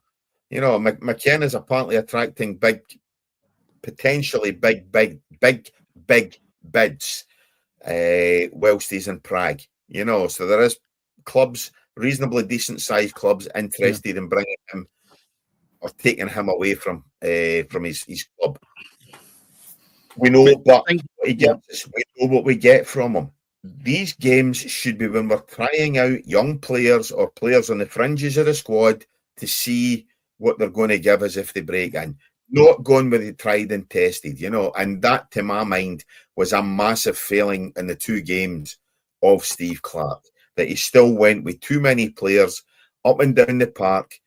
McKenna's apparently attracting potentially big bids whilst he's in Prague. So there is clubs, reasonably decent sized clubs, interested in bringing him or taking him away from his club. We know what he gives us. We know what we get from him. These games should be when we're trying out young players or players on the fringes of the squad to see what they're going to give us if they break in. Not going with the tried and tested, and that, to my mind, was a massive failing in the two games of Steve Clarke, that he still went with too many players up and down the park.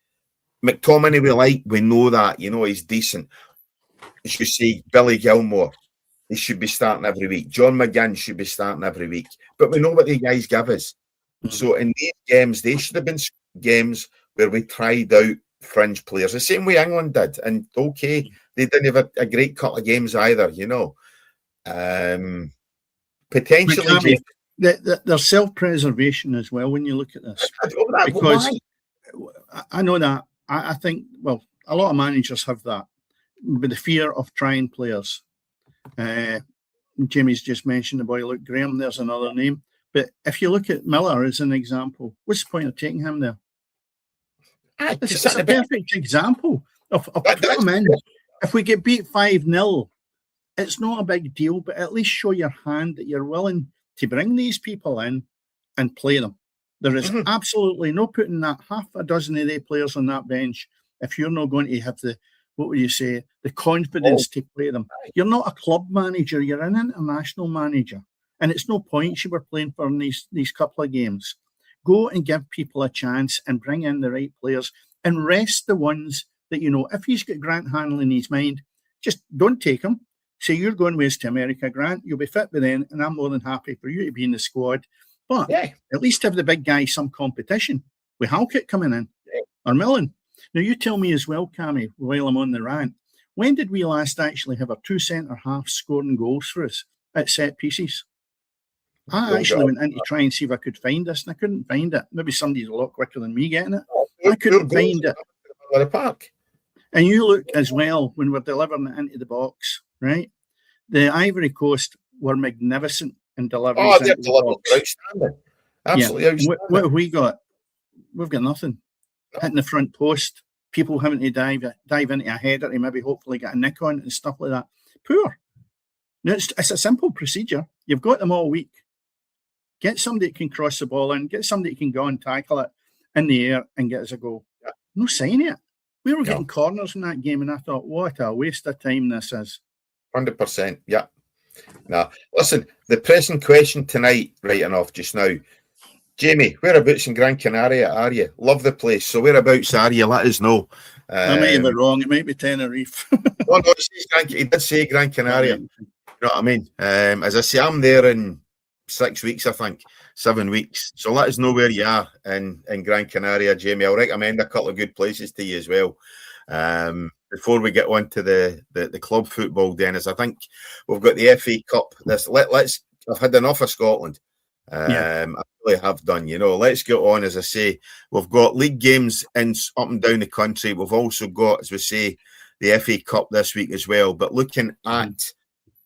McTominay we know that, he's decent. As you see, Billy Gilmore, he should be starting every week. John McGinn should be starting every week. But we know what the guys give us. So in these games, they should have been games where we tried out fringe players, the same way England did. And okay, they didn't have a great couple of games either, Potentially, there's self-preservation as well when you look at this. Because I know that. I think, a lot of managers have that, with the fear of trying players. Jimmy's just mentioned the boy Luke Graham. There's another name. But if you look at Miller as an example, what's the point of taking him there? It's a perfect example of put him in. If we get beat 5-0, it's not a big deal, but at least show your hand that you're willing to bring these people in and play them. There is absolutely no putting that half a dozen of their players on that bench if you're not going to have the confidence to play them. You're not a club manager, you're an international manager. And it's no point you were playing for these couple of games. Go and give people a chance and bring in the right players and rest the ones that, if he's got Grant Hanley in his mind, just don't take him. Say you're going with us to America, Grant. You'll be fit by then, and I'm more than happy for you to be in the squad. But at least have the big guy some competition with Halkett coming in or Millen. Now, you tell me as well, Cammy, while I'm on the rant, when did we last actually have our two centre-halves scoring goals for us at set pieces? I actually went in to try and see if I could find this, and I couldn't find it. Maybe somebody's a lot quicker than me getting it. I couldn't find it. The park. And you look as well when we're delivering it into the box, right? The Ivory Coast were magnificent in delivering it into the box. Outstanding. Absolutely outstanding. What have we got? We've got nothing. Hitting the front post, people having to dive into a header to maybe hopefully get a nick on it and stuff like that. Poor. Now, it's a simple procedure. You've got them all week. Get somebody that can cross the ball in, get somebody that can go and tackle it in the air and get us a goal. No sign of it. We were getting corners in that game, and I thought, what a waste of time this is. 100%, yeah. Now, listen, the pressing question tonight, writing off just now. Jamie, whereabouts in Gran Canaria are you? Love the place. So whereabouts are you? Let us know. I might have it wrong. It might be Tenerife. No, he did say Gran Canaria. You know what I mean? As I say, I'm there in 6 weeks, I think. 7 weeks. So let us know where you are in Gran Canaria, Jamie. I'll recommend a couple of good places to you as well. Before we get on to the club football, Dennis, I think we've got the FA Cup. I've had enough of Scotland. I really have done. Let's get on. As I say, we've got league games up and down the country. We've also got, as we say, the FA Cup this week as well. But looking at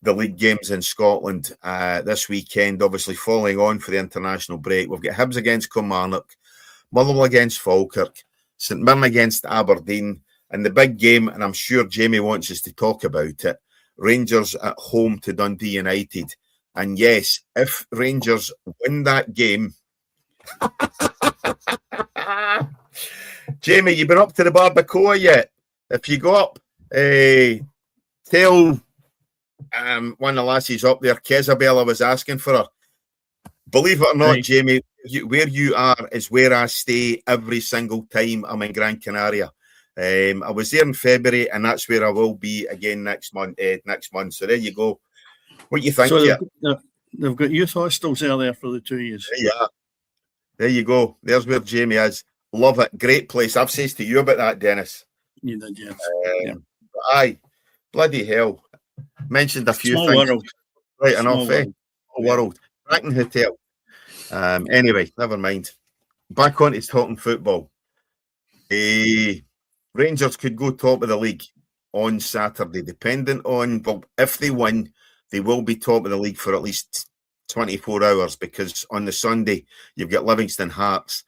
the league games in Scotland this weekend, obviously following on for the international break, we've got Hibs against Kilmarnock, Motherwell against Falkirk, St Mirren against Aberdeen, and the big game, and I'm sure Jamie wants us to talk about it, Rangers at home to Dundee United. And yes, if Rangers win that game, Jamie, you been up to the barbacoa yet? If you go up, tell one of the lassies up there, Kezabella was asking for her. Believe it or not, right, Jamie, where you are is where I stay every single time I'm in Gran Canaria. I was there in February, and that's where I will be again next month. So there you go. What do you think? So they've got youth hostels there for the 2 years. Yeah, there you go. There's where Jamie is. Love it. Great place. I've said to you about that, Dennis. You did, yes. Aye, bloody hell. Mentioned a few Small things. World. Right enough, Small world. Bracken Hotel. Anyway, never mind. Back on to talking football. Rangers could go top of the league on Saturday, dependent on, well, if they win, they will be top of the league for at least 24 hours, because on the Sunday, you've got Livingston Hearts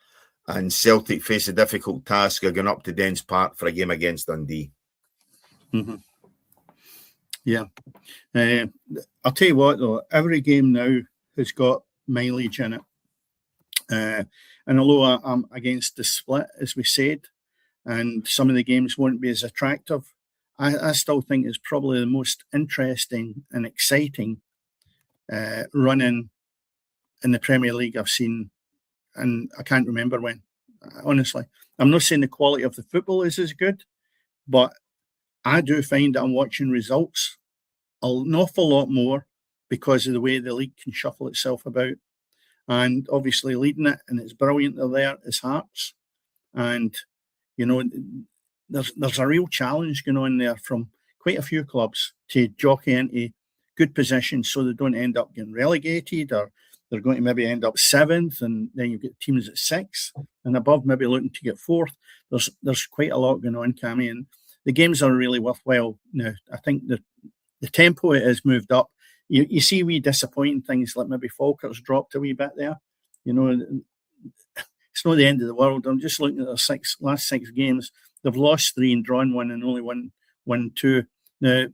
and Celtic face a difficult task of going up to Dens Park for a game against Dundee. Mm-hmm. Yeah. I'll tell you what, though, every game now has got mileage in it. And although I'm against the split, as we said, and some of the games won't be as attractive, I still think it's probably the most interesting and exciting running in the Premier League I've seen, and I can't remember when, honestly. I'm not saying the quality of the football is as good, but I do find that I'm watching results an awful lot more because of the way the league can shuffle itself about. And obviously leading it, and it's brilliant they're there, is Hearts. And, there's a real challenge going on there from quite a few clubs to jockey into good positions so they don't end up getting relegated, or they're going to maybe end up 7th, and then you get teams at 6th and above maybe looking to get 4th. There's quite a lot going on, Cammy, and the games are really worthwhile now. I think the tempo it has moved up. You see wee disappointing things like maybe Falkirk's dropped a wee bit there. It's not the end of the world. I'm just looking at their last 6 games. They've lost 3 and drawn 1 and only won 2. Now,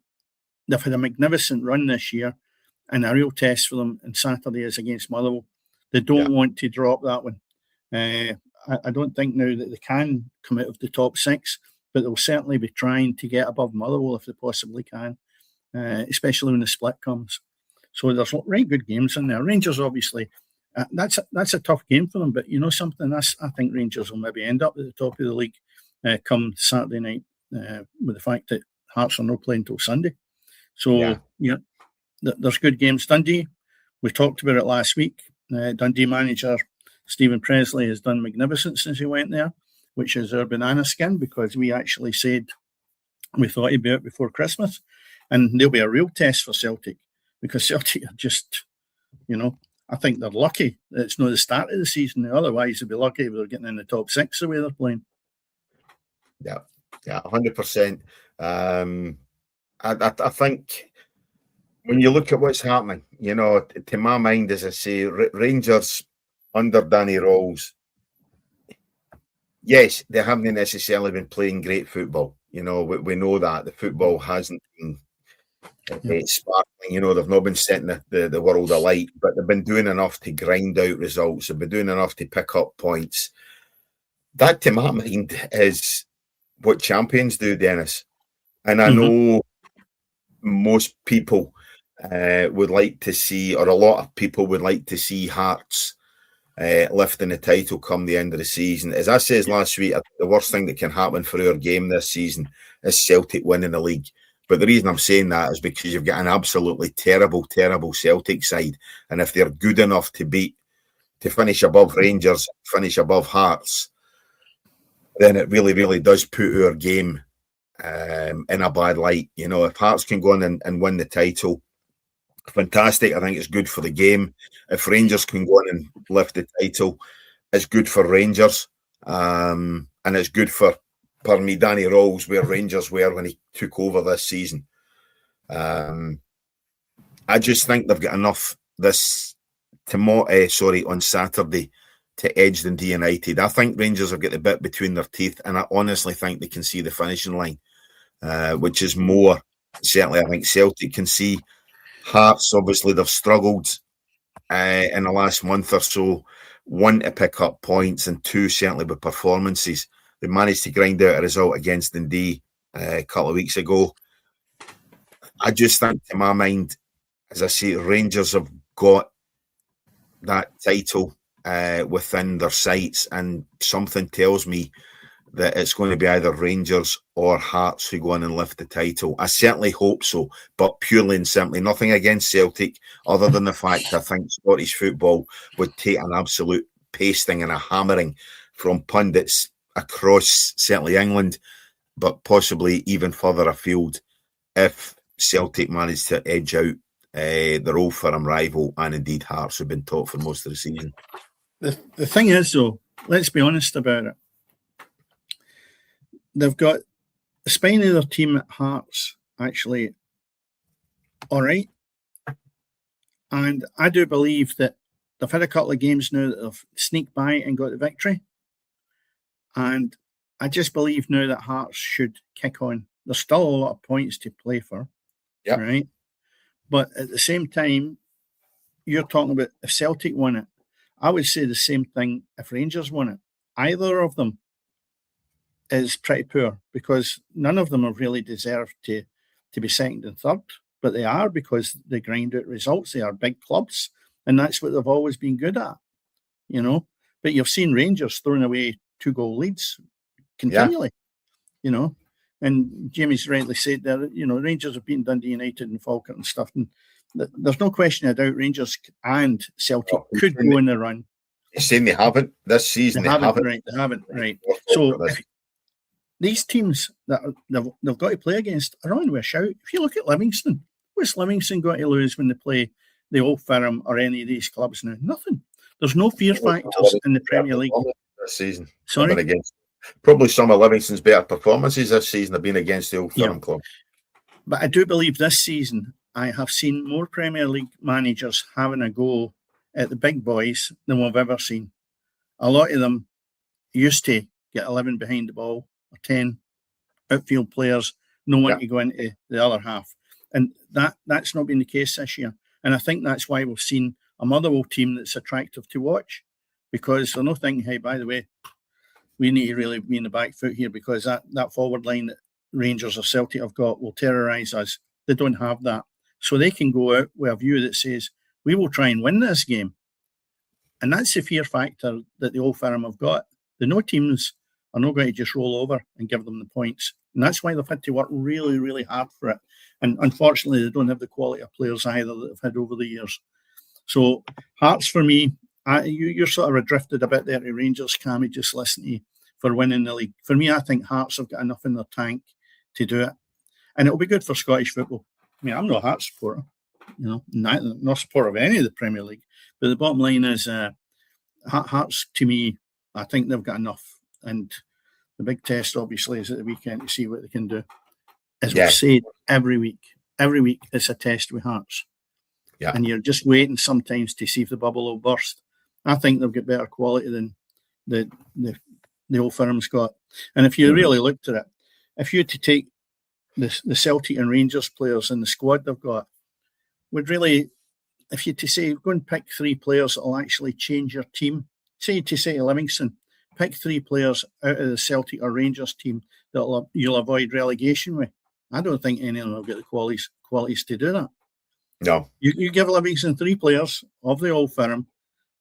they've had a magnificent run this year, and a real test for them on Saturday is against Motherwell. They don't want to drop that one. I don't think now that they can come out of the top 6, but they'll certainly be trying to get above Motherwell if they possibly can, especially when the split comes. So there's right good games in there. Rangers, obviously, that's a tough game for them, but something, I think Rangers will maybe end up at the top of the league come Saturday night, with the fact that Hearts are not playing until Sunday. So, there's good games. Dundee, we talked about it last week. Dundee manager Stephen Presley has done magnificent since he went there, which is our banana skin, because we actually said we thought he'd be out before Christmas. And there'll be a real test for Celtic, because Celtic are just, I think they're lucky that it's not the start of the season. Otherwise, they'd be lucky if they're getting in the top 6 the way they're playing. Yeah, 100%. I think when you look at what's happening, to my mind, as I say, Rangers under Danny Rawls, yes, they haven't necessarily been playing great football. We know that the football hasn't been sparkling. They've not been setting the world alight, but they've been doing enough to grind out results. They've been doing enough to pick up points. That, to my mind, is what champions do, Dennis. And I know most people would like to see, or a lot of people would like to see, Hearts lifting the title come the end of the season. As I said last week, the worst thing that can happen for our game this season is Celtic winning the league. But the reason I'm saying that is because you've got an absolutely terrible, terrible Celtic side. And if they're good enough to finish above Rangers, finish above Hearts, then it really, really does put our game in a bad light. If Hearts can go on and win the title, fantastic. I think it's good for the game. If Rangers can go on and lift the title, it's good for Rangers. And it's good for, pardon me, Danny Rawls, where Rangers were when he took over this season. I just think they've got enough on Saturday to edge Dundee United. I think Rangers have got the bit between their teeth, and I honestly think they can see the finishing line, which is more, certainly I think Celtic can see. Hearts, obviously, they've struggled in the last month or so, one, to pick up points, and two, certainly with performances. They managed to grind out a result against Dundee a couple of weeks ago. I just think, to my mind, as I say, Rangers have got that title within their sights, and something tells me that it's going to be either Rangers or Hearts who go on and lift the title. I certainly hope so, but purely and simply, nothing against Celtic, other than the fact I think Scottish football would take an absolute pasting and a hammering from pundits across, certainly England, but possibly even further afield, if Celtic managed to edge out their old firm rival, and indeed Hearts, who've been top for most of the season. The thing is, though, let's be honest about it. They've got the spine of their team at Hearts actually all right. And I do believe that they've had a couple of games now that they've sneaked by and got the victory. And I just believe now that Hearts should kick on. There's still a lot of points to play for. Yep. Right? But at the same time, you're talking about if Celtic won it, I would say the same thing if Rangers won it. Either of them is pretty poor, because none of them have really deserved to be second and third, but they are, because they grind out results. They are big clubs, and that's what they've always been good at, you know. But you've seen Rangers throwing away 2-goal leads continually, you know. And Jamie's rightly said that, you know, Rangers have beaten Dundee United and Falkirk and stuff, and there's no question of doubt Rangers and Celtic could go in the run. You're saying they haven't this season? They haven't, right. So these teams that they've got to play against are on with a shout. If you look at Livingston, what's Livingston got to lose when they play the Old Firm or any of these clubs now? Nothing. There's no fear factors in the Premier League this season. Sorry? Against, probably some of Livingston's better performances this season have been against the Old Firm club. But I do believe this season I have seen more Premier League managers having a go at the big boys than we've ever seen. A lot of them used to get 11 behind the ball or 10 outfield players, no one to go into the other half. And that's not been the case this year. And I think that's why we've seen a Motherwell team that's attractive to watch, because they're not thinking, hey, by the way, we need to really be in the back foot here, because that forward line that Rangers or Celtic have got will terrorise us. They don't have that. So they can go out with a view that says, we will try and win this game. And that's the fear factor that the Old Firm have got. The no teams are not going to just roll over and give them the points. And that's why they've had to work really, really hard for it. And unfortunately, they don't have the quality of players either that they've had over the years. So Hearts, for me, you're sort of drifted a bit there to Rangers, Cammy, just listening to you, for winning the league. For me, I think Hearts have got enough in their tank to do it. And it'll be good for Scottish football. I mean, I'm not a Hearts supporter, you know, not supporter of any of the Premier League. But the bottom line is Hearts, to me, I think they've got enough. And the big test, obviously, is at the weekend to see what they can do. As we've said every week it's a test with Hearts. Yeah. And you're just waiting sometimes to see if the bubble will burst. I think they've got better quality than the Old Firm's got. And if you really looked at it, if you had to take the Celtic and Rangers players in the squad they've got, would really, if you to say, go and pick 3 players that will actually change your team, say to Livingston, pick 3 players out of the Celtic or Rangers team that you'll avoid relegation with. I don't think any of them will get the qualities to do that. No. You give Livingston 3 players of the Old Firm,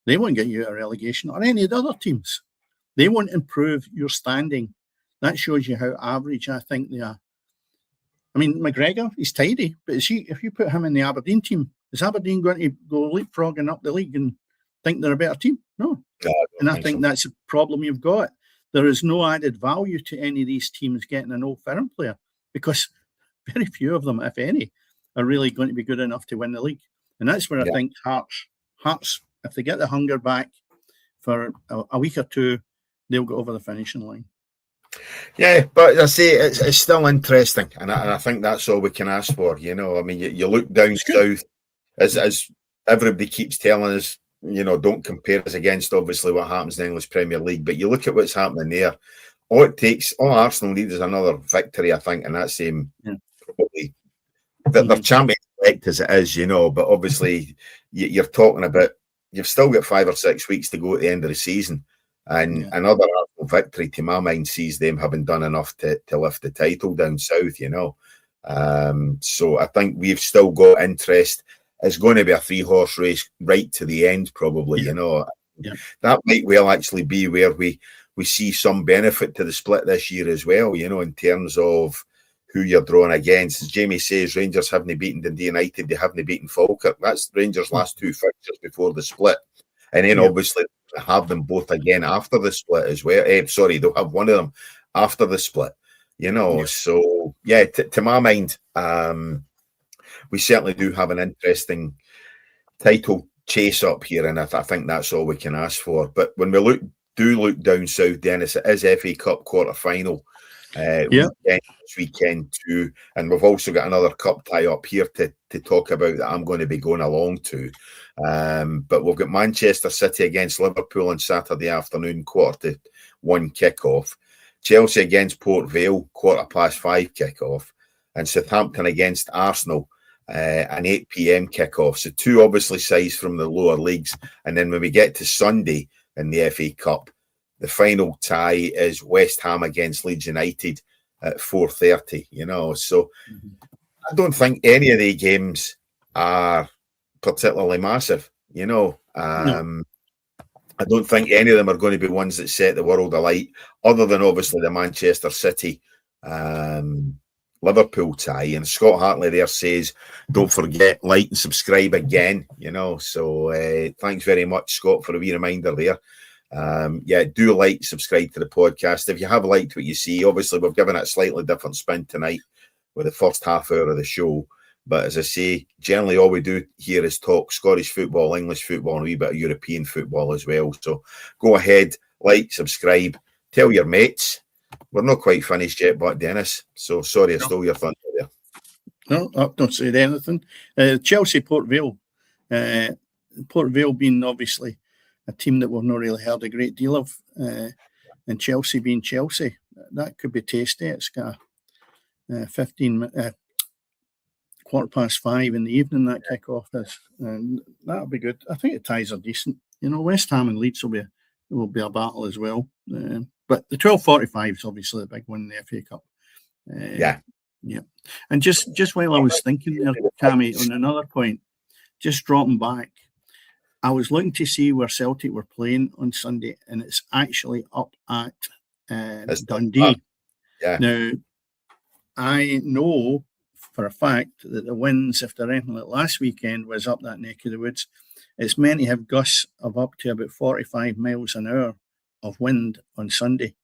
they won't get you out of relegation, or any of the other teams. They won't improve your standing. That shows you how average I think they are. I mean, McGregor, he's tidy, but if you put him in the Aberdeen team, is Aberdeen going to go leapfrogging up the league and think they're a better team? No. And I think that's a problem you've got. There is no added value to any of these teams getting an Old Firm player, because very few of them, if any, are really going to be good enough to win the league. And that's where I think Hearts, if they get the hunger back for a week or two, they'll go over the finishing line. Yeah, but I say it's still interesting, and I think that's all we can ask for. You know, I mean, you look down south, as everybody keeps telling us, you know, don't compare us against obviously what happens in the English Premier League, but you look at what's happening there. All Arsenal need is another victory, I think, and that's probably they're champions elect as it is, you know. But obviously, you're talking about you've still got 5 or 6 weeks to go at the end of the season. And another Arsenal victory, to my mind, sees them having done enough to lift the title down south, you know. So I think we've still got interest. It's going to be a 3-horse race right to the end, probably, you know. That might well actually be where we see some benefit to the split this year as well, you know, in terms of who you're drawing against. As Jamie says, Rangers haven't beaten Dundee United, they haven't beaten Falkirk. That's Rangers' last 2 fixtures before the split. And then obviously have them both again after the split as well. They'll have one of them after the split, you know. So, to my mind, we certainly do have an interesting title chase up here, and I think that's all we can ask for. But when we look down south, Dennis, it is FA Cup quarter-final this weekend too, and we've also got another cup tie up here to talk about that I'm going to be going along to. But we've got Manchester City against Liverpool on Saturday afternoon, 1:45 kickoff. Chelsea against Port Vale, 5:15 kickoff, and Southampton against Arsenal, an 8 p.m. kickoff. So 2 obviously sides from the lower leagues, and then when we get to Sunday in the FA Cup, the final tie is West Ham against Leeds United at 4:30. You know, so I don't think any of the games are particularly massive. You know, I don't think any of them are going to be ones that set the world alight, other than obviously the Manchester City Liverpool tie. And Scott Hartley there says, don't forget, like and subscribe again, you know. So thanks very much, Scott, for a wee reminder there. Do like, subscribe to the podcast. If you have liked what you see, obviously we've given it a slightly different spin tonight with the first half hour of the show. But as I say, generally all we do here is talk Scottish football, English football, and a wee bit of European football as well. So go ahead, like, subscribe, tell your mates. We're not quite finished yet, but Dennis, so sorry I stole your thunder there. No, don't say anything. Chelsea, Port Vale. Port Vale being obviously a team that we've not really heard a great deal of, and Chelsea being Chelsea. That could be tasty. It's got 5:15 in the evening, that kickoff is, and that'll be good. I think the ties are decent. You know, West Ham and Leeds will be a battle as well. But the 12:45 is obviously the big one in the FA Cup. And just while I was thinking there, Cammy, on another point, just dropping back, I was looking to see where Celtic were playing on Sunday, and it's actually up at Dundee. Now, I know for a fact that the winds, if they're anything like last weekend, was up that neck of the woods. It's meant to have gusts of up to about 45 miles an hour of wind on Sunday.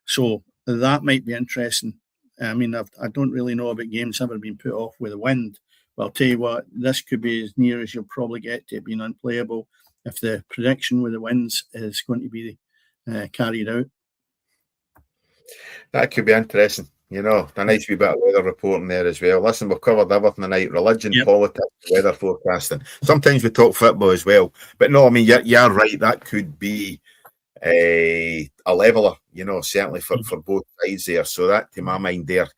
So that might be interesting. I mean, I don't really know about games ever being put off with the wind, but I'll tell you what, this could be as near as you'll probably get to it being unplayable if the prediction with the winds is going to be carried out. That could be interesting. You know, a nice wee bit of weather reporting there as well. Listen, we've covered everything tonight: religion, politics, weather forecasting. Sometimes we talk football as well. But no, I mean, you're right. That could be a leveler, you know, certainly for both sides there. So that, to my mind there,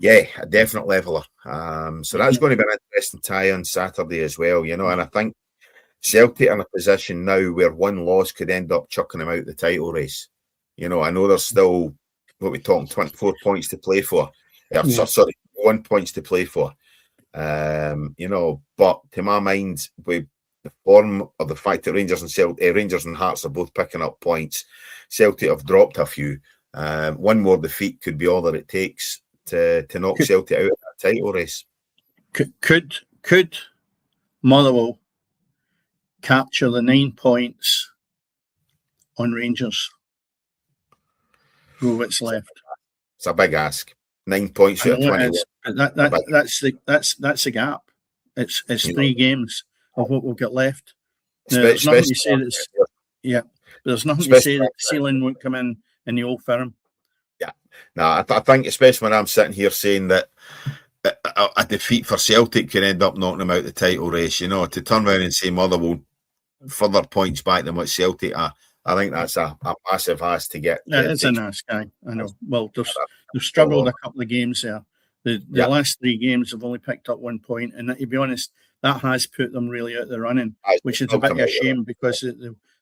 a definite leveler. So that's going to be an interesting tie on Saturday as well, you know. And I think Celtic are in a position now where one loss could end up chucking them out the title race. You know, I know there's still, what we're talking, 24 points to play for. 1 points to play for. You know, but to my mind, with the form of the fact that Rangers and Hearts are both picking up points, Celtic have dropped a few. One more defeat could be all that it takes to knock Celtic out of that title race. Could Motherwell capture the 9 points on Rangers? What's left? It's a big ask. 9 points out of 21. That's the gap. It's 3 games of what we've got left. Now, there's nothing to say that. Yeah, there's nothing to say that the ceiling won't come in the Old Firm. Yeah, no, I think especially when I'm sitting here saying that a defeat for Celtic could end up knocking them out the title race, to turn around and say Motherwell further points back than what Celtic are, I think that's a massive ask to get. Yeah, it's an ask, I know. Well, they've struggled a couple of games there. The last 3 games have only picked up 1 point, and to be honest, that has put them really out of the running, which is a bit of a shame because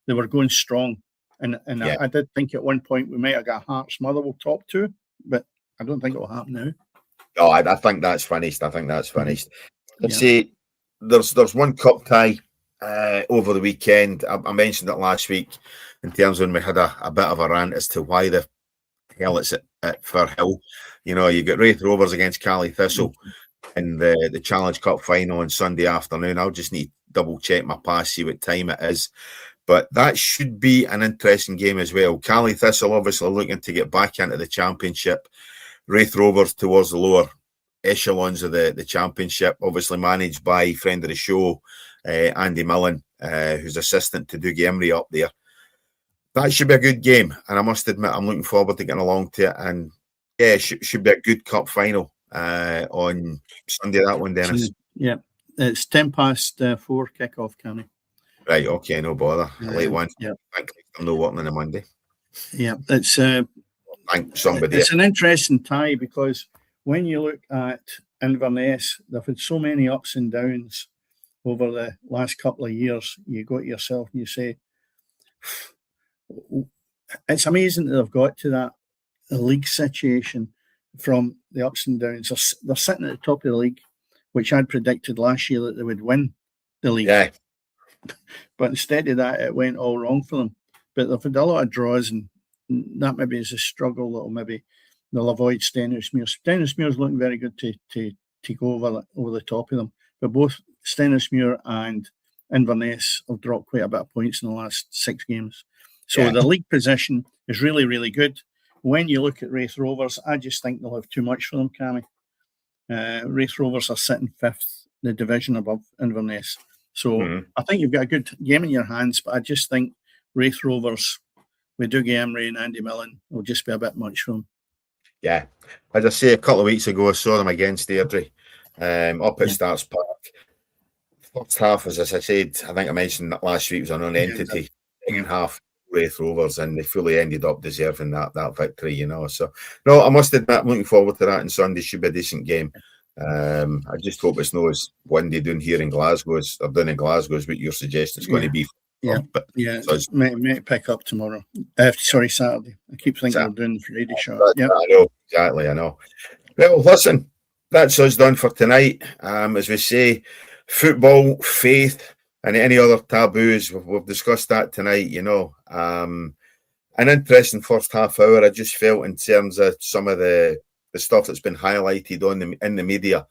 they were going strong. And I did think at one point we might have got Hearts Motherwell top 2, but I don't think it will happen now. No, I think that's finished. Let's say there's one cup tie over the weekend. I mentioned it last week in terms of when we had a bit of a rant as to why the hell it's at Firhill. You got Wraith Rovers against Cali Thistle in the Challenge Cup final on Sunday afternoon. I'll just need to double check my pass, see what time it is. But that should be an interesting game as well. Cali Thistle obviously looking to get back into the Championship. Wraith Rovers towards the lower echelons of the Championship, obviously managed by friend of the show, Andy Millen, who's assistant to Dougie Emery up there. That should be a good game, and I must admit I'm looking forward to getting along to it. And yeah, it should be a good cup final on Sunday. That one, Dennis. Yeah, it's 4:10 kick-off, Cammy. Right, okay, no bother. A late one. Yeah, I'm not working on a Monday. Yeah, it's somebody. It's an interesting tie because when you look at Inverness, they've had so many ups and downs over the last couple of years. You go to yourself and you say, it's amazing that they've got to that league situation from the ups and downs. They're sitting at the top of the league, which I'd predicted last year that they would win the league. Yeah. But instead of that, it went all wrong for them. But they've had a lot of draws, and that maybe is a struggle that they'll avoid Stenhousemuir. Stenhousemuir's looking very good to go over the top of them. But both Stenhousemuir and Inverness have dropped quite a bit of points in the last 6 games. So the league position is really, really good. When you look at Wraith Rovers, I just think they'll have too much for them, Cammy. Wraith Rovers are sitting 5th, the division above Inverness. So I think you've got a good game in your hands, but I just think Wraith Rovers with Dougie Emery and Andy Millen will just be a bit much for them. Yeah. As I say, a couple of weeks ago, I saw them against Airdrie up at Starts Park. First half, as I said, I think I mentioned that last week was a non-entity. Second half, Wraith Rovers, and they fully ended up deserving that victory, So, no, I must admit, I'm looking forward to that, and Sunday should be a decent game. I just hope it's not as windy down here in Glasgow as down in Glasgow as what you're suggesting it's going to be. May pick up tomorrow. Saturday. I keep thinking we're doing the Friday shot. I know, exactly, I know. Well, listen, that's us done for tonight. As we say, football, faith, and any other taboos, we've discussed that tonight, An interesting first half hour, I just felt, in terms of some of the stuff that's been highlighted in the media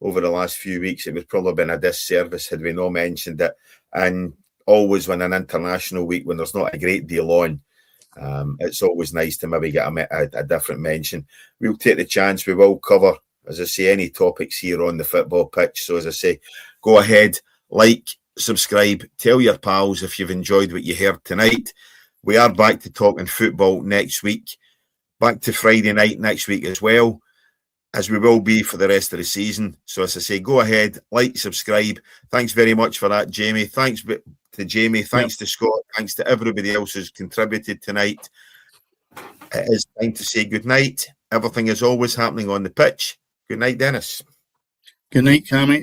over the last few weeks. It would probably been a disservice had we not mentioned it. And always when an international week, when there's not a great deal on, it's always nice to maybe get a different mention. We'll take the chance. We will cover, as I say, any topics here on the football pitch. So as I say, go ahead, like, subscribe, tell your pals if you've enjoyed what you heard tonight. We are back to talking football next week. Back to Friday night next week as well, as we will be for the rest of the season. So as I say, go ahead, like, subscribe. Thanks very much for that, Jamie. Thanks to Jamie. Thanks to Scott. Thanks to everybody else who's contributed tonight. It is time to say good night. Everything is always happening on the pitch. Good night, Dennis. Good night, Cammy.